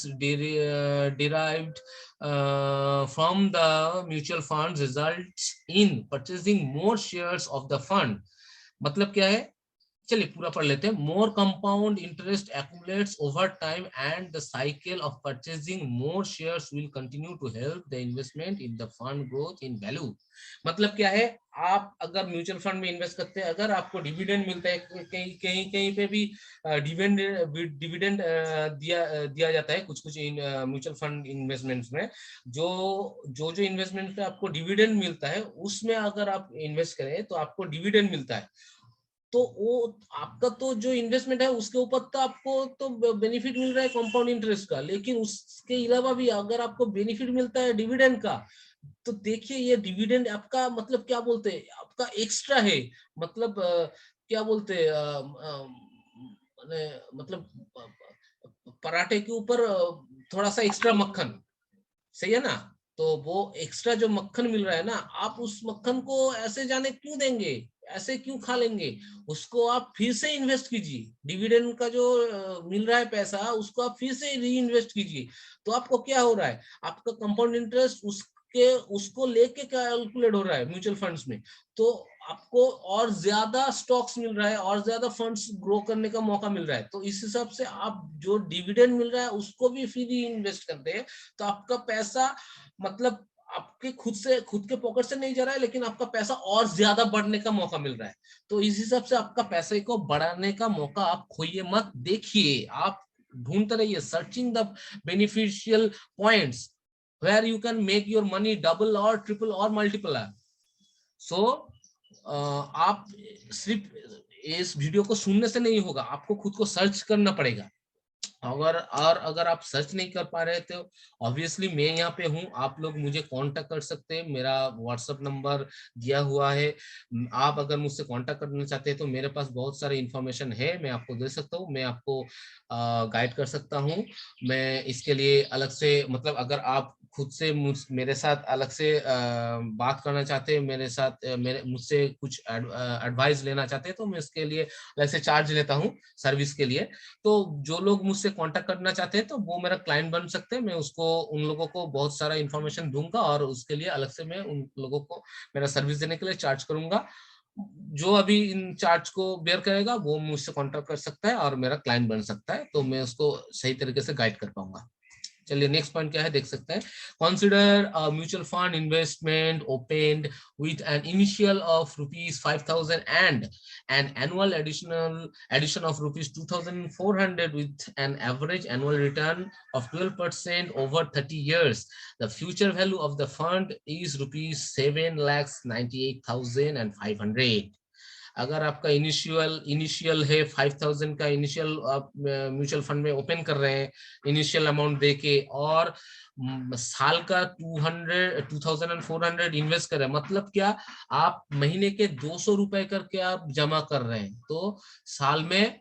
[SPEAKER 1] derived from the mutual funds results in purchasing more shares of the fund। मतलब क्या है, चलिए पूरा पढ़ लेते हैं। More compound interest accumulates over time and the cycle of purchasing more shares will continue to help the investment in the fund growth in value. मतलब क्या है, आप अगर म्यूचुअल फंड में इन्वेस्ट करते हैं, अगर आपको डिविडेंड मिलता है, कहीं कहीं कहीं पे भी डिविडेंड दिया जाता है कुछ कुछ म्यूचुअल फंड इन्वेस्टमेंट्स में, जो जो जो इन्वेस्टमेंट पे आपको डिविडेंड मिलता है, उसमें अगर आप इन्वेस्ट करें तो आपको डिविडेंड मिलता है। तो वो आपका तो जो इन्वेस्टमेंट है उसके ऊपर तो आपको तो बेनिफिट मिल रहा है कंपाउंड इंटरेस्ट का, लेकिन उसके अलावा भी अगर आपको बेनिफिट मिलता है डिविडेंड का, तो देखिए ये डिविडेंड आपका मतलब क्या बोलते हैं, आपका एक्स्ट्रा है। मतलब क्या बोलते हैं, मतलब पराठे के ऊपर थोड़ा सा एक्स्ट्रा मक्खन, सही है ना। तो वो एक्स्ट्रा जो मक्खन मिल रहा है ना, आप उस मक्खन को ऐसे जाने क्यों देंगे, ऐसे क्यों खा लेंगे, उसको आप फिर से इन्वेस्ट कीजिए। डिविडेंड का जो मिल रहा है पैसा, उसको आप फिर से री इन्वेस्ट कीजिए। तो आपको क्या हो रहा है, आपका कंपाउंड इंटरेस्ट उसको लेके कैलकुलेट हो रहा है म्यूचुअल फंड्स में। तो आपको और ज्यादा स्टॉक्स मिल रहा है, और ज्यादा फंड्स ग्रो करने का मौका मिल रहा है। तो इस हिसाब से आप जो डिविडेंड मिल रहा है उसको भी फिर इन्वेस्ट करते हैं, तो आपका पैसा मतलब आपके खुद के पॉकेट से नहीं जा रहा है, लेकिन आपका पैसा और ज्यादा बढ़ने का मौका मिल रहा है। तो इस हिसाब से आपका पैसे को बढ़ाने का मौका आप खोइए मत, देखिए आप ढूंढते रहिए, searching the beneficial points. where you can make your money double or triple or multiple. So आप सिर्फ इस वीडियो को सुनने से नहीं होगा, आपको खुद को सर्च करना पड़ेगा। अगर आप सर्च नहीं कर पा रहे तो ऑब्वियसली मैं यहाँ पे हूँ, आप लोग मुझे कांटेक्ट कर सकते हैं, मेरा व्हाट्सएप नंबर दिया हुआ है। आप अगर मुझसे कांटेक्ट करना चाहते हैं तो मेरे पास बहुत सारे इंफॉर्मेशन है, मैं आपको दे सकता हूँ, मैं आपको गाइड कर सकता हूँ। मैं इसके लिए अलग से मतलब अगर आप खुद से मेरे साथ अलग से बात करना चाहते हैं, मेरे साथ मुझसे कुछ एडवाइस लेना चाहते हैं तो मैं इसके लिए अलग से चार्ज लेता हूँ सर्विस के लिए। तो जो लोग मुझसे कांटेक्ट करना चाहते हैं तो वो मेरा क्लाइंट बन सकते हैं, मैं उसको उन लोगों को बहुत सारा इंफॉर्मेशन दूंगा और उसके लिए अलग से मैं उन लोगों को मेरा सर्विस देने के लिए चार्ज करूंगा। जो अभी इन चार्ज को बेयर करेगा वो मुझसे कांटेक्ट कर सकता है और मेरा क्लाइंट बन सकता है, तो मैं उसको सही तरीके से गाइड कर पाऊंगा। चलिए नेक्स्ट पॉइंट क्या है देख सकते हैं। Consider a mutual fund investment opened with an initial of ₹5,000 and an annual addition of ₹2,400 with an average annual return of 12% over 30 years. The future value of the fund is ₹7,98,500. अगर आपका इनिशियल है 5,000 का इनिशियल आप म्यूचुअल फंड में ओपन कर रहे हैं इनिशियल अमाउंट देके, और साल का 2,400 इन्वेस्ट कर रहे हैं, मतलब क्या आप महीने के 200 रुपए करके आप जमा कर रहे हैं, तो साल में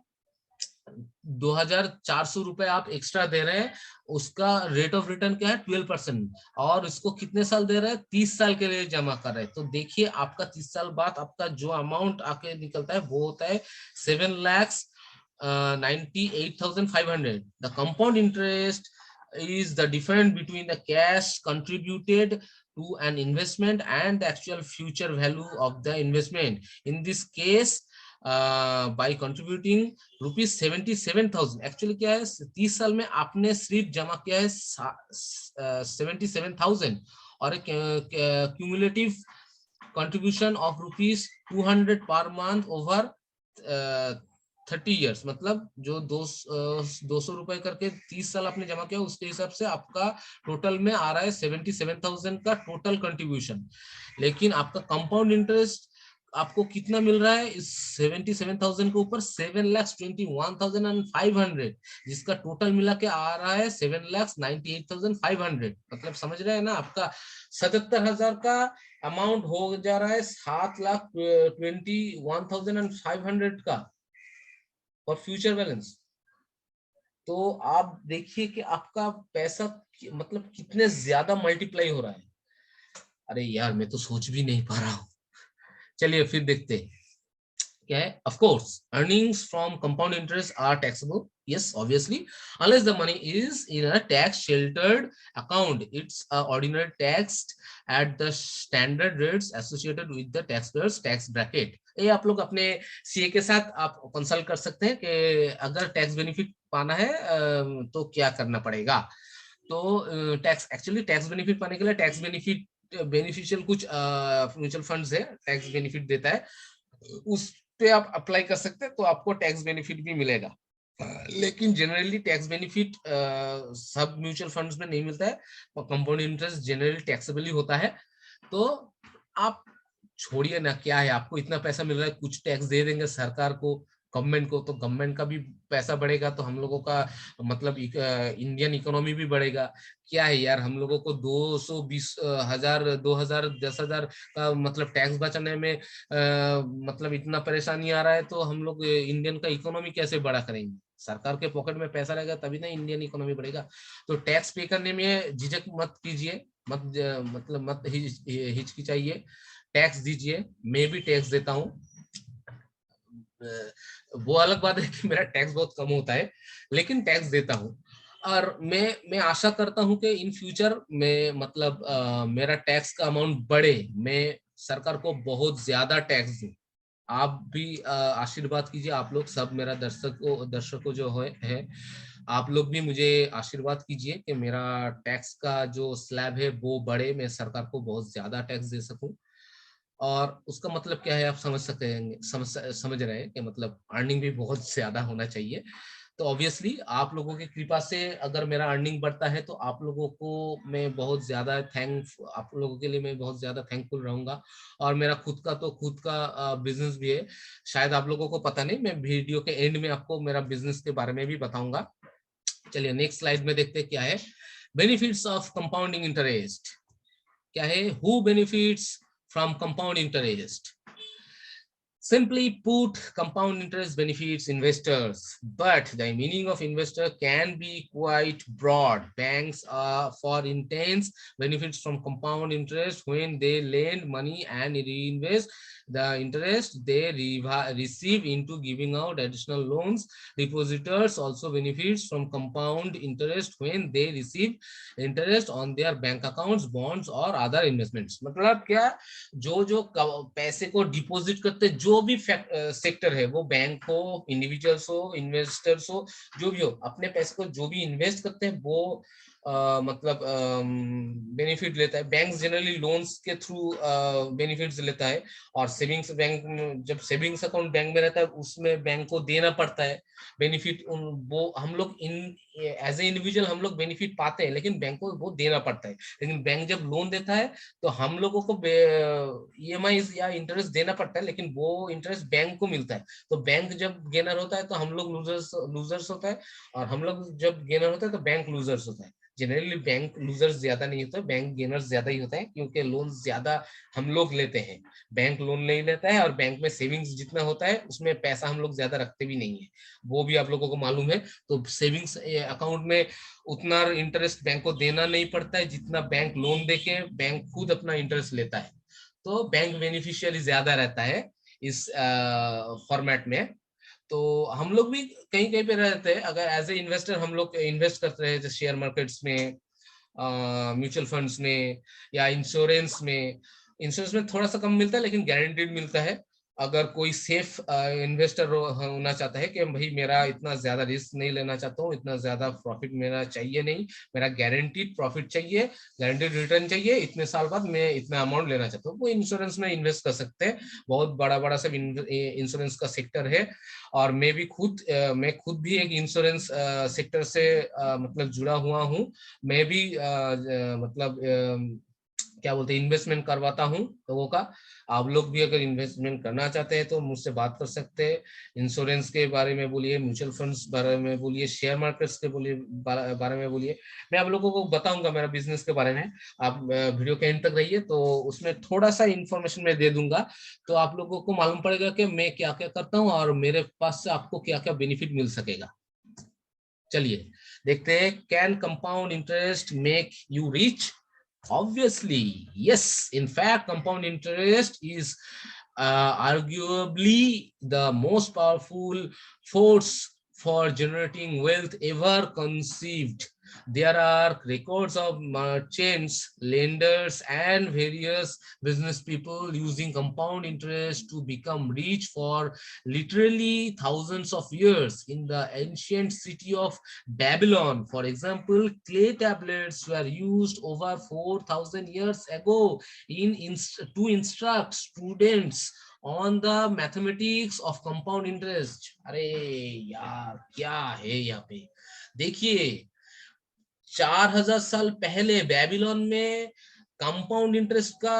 [SPEAKER 1] 2,400 रुपए आप एक्स्ट्रा दे रहे हैं। उसका रेट ऑफ रिटर्न क्या है 12%, और इसको कितने साल दे रहे हैं 30 साल के लिए जमा कर रहे हैं। तो देखिए आपका 30 साल बाद आपका जो अमाउंट आके निकलता है वो होता है 7,98,500। The compound interest is the difference between the cash contributed to an investment and the actual future value of the investment. In this case, by contributing ₹77,000, actually क्या है 30 साल में आपने सिर्फ जमा किया है 77,000 और cumulative contribution of ₹200 per month over 30 years, मतलब जो 200 रुपए करके 30 साल आपने जमा किया उसके हिसाब से आपका टोटल में आ रहा है 77,000 का टोटल कंट्रीब्यूशन। लेकिन आपका कंपाउंड इंटरेस्ट आपको कितना मिल रहा है इस 77,000 के ऊपर 7,21,500, जिसका टोटल मिला के आ रहा है 7,98,500। मतलब समझ रहे हैं ना, आपका 77,000 का अमाउंट हो जा रहा है 7,21,500 का और फ्यूचर बैलेंस। तो आप देखिए कि आपका पैसा मतलब कितने ज्यादा मल्टीप्लाई हो रहा है। अरे यार मैं तो सोच भी नहीं पा रहा हूँ। चलिए फिर देखते हैं क्या है। Of course, earnings from compound interest are taxable. Yes, obviously, unless the money is in a tax sheltered account, it's ordinary taxed at the standard rates associated with the taxpayers tax bracket. ये आप लोग अपने सीए के साथ आप कंसल्ट कर सकते हैं कि अगर टैक्स बेनिफिट पाना है तो क्या करना पड़ेगा। तो टैक्स एक्चुअली टैक्स बेनिफिट पाने के लिए टैक्स बेनिफिशियल कुछ म्यूचुअल फंड्स है टैक्स बेनिफिट देता है, उस पे आप अप्लाई कर सकते हैं तो आपको टैक्स बेनिफिट भी मिलेगा। लेकिन जनरली टैक्स बेनिफिट सब म्यूचुअल फंड्स में नहीं मिलता है, कंपाउंड इंटरेस्ट जनरली टैक्सेबल ही होता है। तो आप छोड़िए ना, क्या है आपको इतना पैसा मिल रहा है, कुछ टैक्स दे देंगे सरकार को गवर्नमेंट को, तो गवर्नमेंट का भी पैसा बढ़ेगा तो हम लोगों का मतलब इंडियन इकोनॉमी भी बढ़ेगा। क्या है यार, हम लोगों को 220,000 2,000 10,000 का मतलब टैक्स बचाने में मतलब इतना परेशानी आ रहा है, तो हम लोग इंडियन का इकोनॉमी कैसे बड़ा करेंगे। सरकार के पॉकेट में पैसा रहेगा तभी ना इंडियन इकोनॉमी बढ़ेगा। तो टैक्स पे करने में झिझक मत कीजिए, मतलब मत हिचकिचाइए, टैक्स दीजिए। मैं भी टैक्स देता हूँ, वो अलग बात है कि मेरा टैक्स बहुत कम होता है लेकिन टैक्स देता हूँ। और मैं आशा करता हूँ कि इन फ्यूचर में मतलब मेरा टैक्स का अमाउंट बढ़े, मैं सरकार को बहुत ज्यादा टैक्स दूं। आप भी आशीर्वाद कीजिए, आप लोग सब मेरा दर्शकों जो है आप लोग भी मुझे आशीर्वाद कीजिए कि मेरा टैक्स का जो स्लैब है वो बढ़े, मैं सरकार को बहुत ज्यादा टैक्स दे सकूं। और उसका मतलब क्या है आप समझ सकते हैं, समझ रहे हैं कि मतलब अर्निंग भी बहुत ज्यादा होना चाहिए। तो ऑब्वियसली आप लोगों की कृपा से अगर मेरा अर्निंग बढ़ता है तो आप लोगों को मैं बहुत ज्यादा आप लोगों के लिए मैं बहुत ज्यादा थैंकफुल रहूंगा। और मेरा खुद का बिजनेस भी है, शायद आप लोगों को पता नहीं, मैं वीडियो के एंड में आपको मेरा बिजनेस के बारे में भी बताऊंगा। चलिए नेक्स्ट स्लाइड में देखते हैं क्या है। बेनिफिट्स ऑफ कंपाउंडिंग इंटरेस्ट क्या है, who benefits from compound interest. Simply put, compound interest benefits investors, but the meaning of investor can be quite broad. Banks are for intense benefits from compound interest when they lend money and reinvest the interest they receive into giving out additional loans. Depositors also benefits from compound interest when they receive interest on their bank accounts, bonds or other investments. मतलब क्या, जो जो पैसे को डिपॉजिट करते, जो भी सेक्टर है, वो बैंक हो, इंडिविजुअल्स हो, इन्वेस्टर्स हो, जो भी हो, अपने पैसे को जो भी इन्वेस्ट करते हैं वो मतलब बेनिफिट लेता है। बैंक जनरली लोन्स के थ्रू बेनिफिट्स लेता है। और सेविंग्स बैंक, जब सेविंग्स अकाउंट बैंक में रहता है उसमें बैंक को देना पड़ता है बेनिफिट। वो हम लोग एज ए इंडिविजुअल हम लोग बेनिफिट पाते हैं, लेकिन बैंक को वो देना पड़ता है। लेकिन बैंक जब लोन देता है तो हम लोगों को ईएमआई या इंटरेस्ट देना पड़ता है, लेकिन वो इंटरेस्ट बैंक को मिलता है। तो बैंक जब गेनर होता है तो हम लोग लूजर्स होता है, और हम लोग जब गेनर होता है तो बैंक लूजर्स होता है। जनरली बैंक लूजर्स ज्यादा नहीं होता, बैंक गेनर्स ज्यादा ही होता है, क्योंकि लोन ज्यादा हम लोग लेते हैं। बैंक लोन नहीं लेता है, और बैंक में सेविंग्स जितना होता है उसमें पैसा हम लोग ज्यादा रखते भी नहीं है, वो भी आप लोगों को मालूम है। तो सेविंग्स अकाउंट में उतना इंटरेस्ट बैंक को देना नहीं पड़ता है जितना बैंक लोन देके बैंक खुद अपना इंटरेस्ट लेता है। तो बैंक बेनिफिशियरी ज्यादा रहता है इस फॉर्मेट में। तो हम लोग भी कहीं कहीं पे रहते हैं, अगर एज ए इन्वेस्टर हम लोग इन्वेस्ट करते हैं जैसे शेयर मार्केट्स में, म्यूचुअल फंड्स में, या इंश्योरेंस में थोड़ा सा कम मिलता है लेकिन गारंटीड मिलता है। अगर कोई सेफ इन्वेस्टर होना चाहता है कि भाई मेरा इतना ज्यादा रिस्क नहीं लेना चाहता हूँ, इतना ज्यादा प्रॉफिट मेरा चाहिए नहीं, मेरा गारंटीड प्रॉफिट चाहिए, गारंटीड रिटर्न चाहिए, इतने साल बाद मैं इतना अमाउंट लेना चाहता हूँ, वो इंश्योरेंस में इन्वेस्ट कर सकते हैं। बहुत बड़ा बड़ा सब इंश्योरेंस का सेक्टर है। और मैं खुद भी एक इंश्योरेंस सेक्टर से मतलब जुड़ा हुआ हूँ। मैं भी मतलब क्या बोलते हैं, इन्वेस्टमेंट करवाता हूँ लोगों का। आप लोग भी अगर इन्वेस्टमेंट करना चाहते हैं तो मुझसे बात कर सकते हैं। इंश्योरेंस के बारे में बोलिए, म्यूचुअल फंड्स बारे में बोलिए, शेयर मार्केट्स के बोलिए, बारे में बोलिए, मैं आप लोगों को बताऊंगा मेरा बिजनेस के बारे में। आप वीडियो के एंड तक रहिए, तो उसमें थोड़ा सा इंफॉर्मेशन मैं दे दूंगा, तो आप लोगों को मालूम पड़ेगा कि मैं क्या क्या करता हूँ और मेरे पास से आपको क्या क्या बेनिफिट मिल सकेगा। चलिए देखते हैं, can compound interest make you rich? Obviously, yes. In fact, compound interest is arguably the most powerful force for generating wealth ever conceived. There are records of merchants, lenders, and various business people using compound interest to become rich for literally thousands of years. In the ancient city of Babylon, for example, clay tablets were used over 4,000 years ago to instruct students on the mathematics of compound interest. अरे यार क्या है यहाँ पे, देखिए 4,000 साल पहले बेबीलोन में कंपाउंड इंटरेस्ट का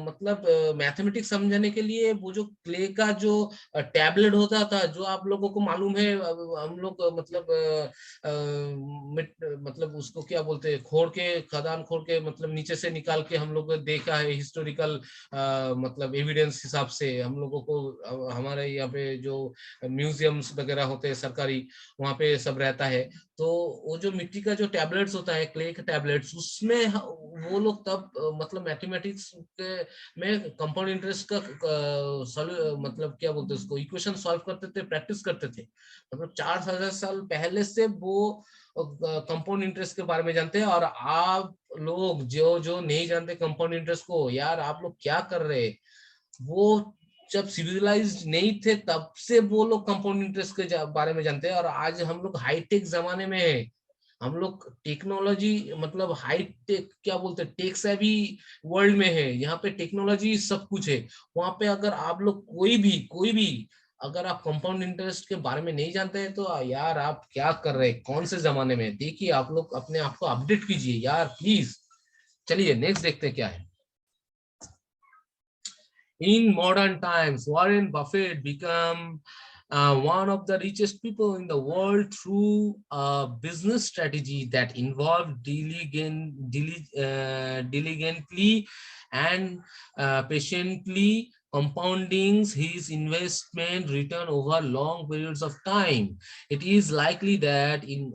[SPEAKER 1] मतलब मैथमेटिक्स समझाने के लिए वो जो क्ले का जो टैबलेट होता था, जो आप लोगों को मालूम है, हम लोग मतलब उसको क्या बोलते हैं, खदान खोड़ के मतलब नीचे से निकाल के हम लोग देखा है हिस्टोरिकल मतलब एविडेंस हिसाब से। हम लोगों को हमारे यहाँ पे जो म्यूजियम्स वगैरह होते हैं सरकारी, वहाँ पे सब रहता है। तो वो जो मिट्टी का जो टैबलेट्स होता है, क्ले के टैबलेट्स, उसमें वो लोग तब मतलब मैथमेटिक्स के में कंपाउंड इंटरेस्ट का मतलब क्या बोलते हैं उसको, इक्वेशन सॉल्व करते थे, प्रैक्टिस करते थे। मतलब 4,000 साल पहले से वो कंपाउंड इंटरेस्ट के बारे में जानते हैं। और आप लोग जो जो नहीं जानते कंपाउंड इंटरेस्ट को, यार आप लोग क्या कर रहे, वो जब सिविलाइज्ड नहीं थे तब से वो लोग कंपाउंड इंटरेस्ट के बारे में जानते हैं। और आज हम लोग हाईटेक जमाने में है, हम लोग टेक्नोलॉजी मतलब हाईटेक क्या बोलते हैं, टेक सेवी वर्ल्ड में है। यहाँ पे टेक्नोलॉजी सब कुछ है। वहां पे अगर आप लोग कोई भी अगर आप कंपाउंड इंटरेस्ट के बारे में नहीं जानते हैं तो यार आप क्या कर रहे हैं, कौन से जमाने में। देखिए आप लोग अपने आप को अपडेट कीजिए यार प्लीज। चलिए नेक्स्ट देखते हैं क्या है। In modern times, Warren Buffett became one of the richest people in the world through a business strategy that involved diligently and patiently compounding his investment return over long periods of time. It is likely that in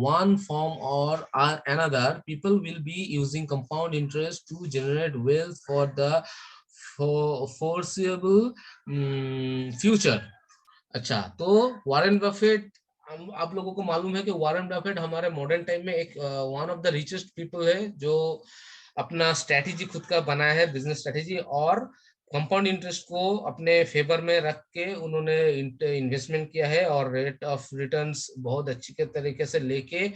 [SPEAKER 1] one form or another, people will be using compound interest to generate wealth for the foreseeable future. अच्छा, तो वॉरेन बफेट, आप लोगों को मालूम है कि वॉरेन बफेट हमारे मॉडर्न टाइम में एक one of the richest people है जो अपना स्ट्रेटेजी खुद का बनाया है, बिजनेस स्ट्रेटेजी, और कंपाउंड इंटरेस्ट को अपने फेवर में रख के उन्होंने इन्वेस्टमेंट किया है और रेट ऑफ रिटर्न्स बहुत अच्छी के तरीके से लेके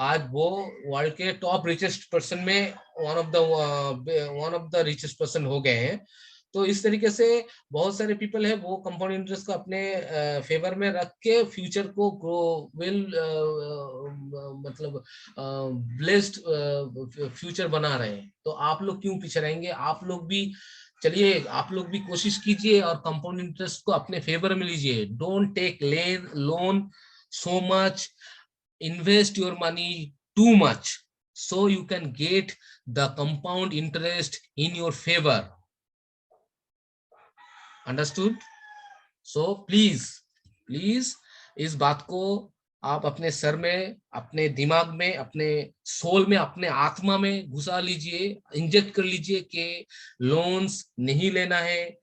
[SPEAKER 1] आज वो वर्ल्ड के टॉप रिचेस्ट पर्सन में one of the richest person हो गए हैं। तो इस तरीके से बहुत सारे पीपल है वो कंपाउंड इंटरेस्ट को अपने फेवर में रख के फ्यूचर को ग्रो विल मतलब ब्लेस्ड फ्यूचर बना रहे हैं। तो आप लोग क्यों पीछे रहेंगे, आप लोग भी चलिए, आप लोग भी कोशिश कीजिए और कंपाउंड इंटरेस्ट को अपने फेवर में लीजिए। Don't take loan so much, invest your money too much so you can get the compound interest in your favor. Understood? So please इस बात को आप अपने सर में, अपने दिमाग में, अपने सोल में, अपने आत्मा में घुसा लीजिए, इंजेक्ट कर लीजिए कि लोन्स नहीं लेना है।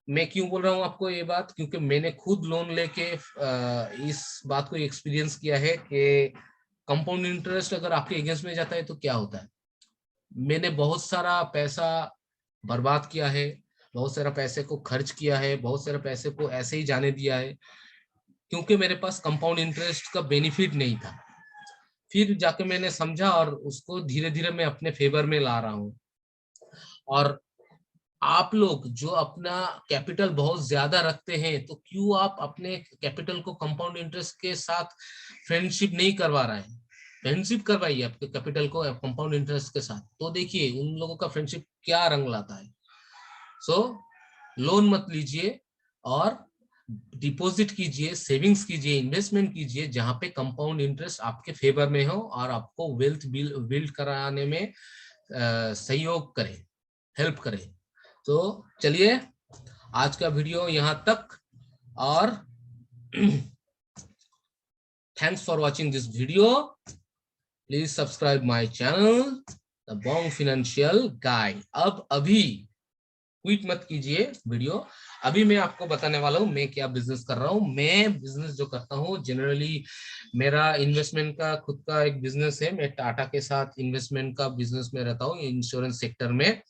[SPEAKER 1] मैं क्यों बोल रहा हूँ आपको ये बात, क्योंकि मैंने खुद लोन लेके इस बात को एक्सपीरियंस किया है कि कंपाउंड इंटरेस्ट अगर आपके अगेंस्ट में जाता है तो क्या होता है। मैंने बहुत सारा पैसा बर्बाद किया है, बहुत सारा पैसे को खर्च किया है, बहुत सारे पैसे को ऐसे ही जाने दिया है क्योंकि मेरे पास कंपाउंड इंटरेस्ट का बेनिफिट नहीं था। फिर जाके मैंने समझा और उसको धीरे धीरे मैं अपने फेवर में ला रहा हूँ। और आप लोग जो अपना कैपिटल बहुत ज्यादा रखते हैं तो क्यों आप अपने कैपिटल को कंपाउंड इंटरेस्ट के साथ फ्रेंडशिप नहीं करवा रहे हैं। फ्रेंडशिप करवाइए आपके कैपिटल को कंपाउंड इंटरेस्ट के साथ, तो देखिए उन लोगों का फ्रेंडशिप क्या रंग लाता है। सो लोन मत लीजिए और डिपॉजिट कीजिए, सेविंग्स कीजिए, इन्वेस्टमेंट कीजिए जहां पे कंपाउंड इंटरेस्ट आपके फेवर में हो और आपको वेल्थ बिल्ड कराने में सहयोग करे, हेल्प करे। तो चलिए आज का वीडियो यहाँ तक, और thanks for watching this video. Please subscribe my channel the Bong financial guide. अब अभी क्विट मत कीजिए वीडियो, अभी मैं आपको बताने वाला हूँ मैं क्या बिजनेस कर रहा हूँ। मैं बिजनेस जो करता हूँ जनरली, मेरा इन्वेस्टमेंट का खुद का एक बिजनेस है। मैं टाटा के साथ इन्वेस्टमेंट का बिजनेस में रहता हूँ, इंश्योरेंस सेक्टर में,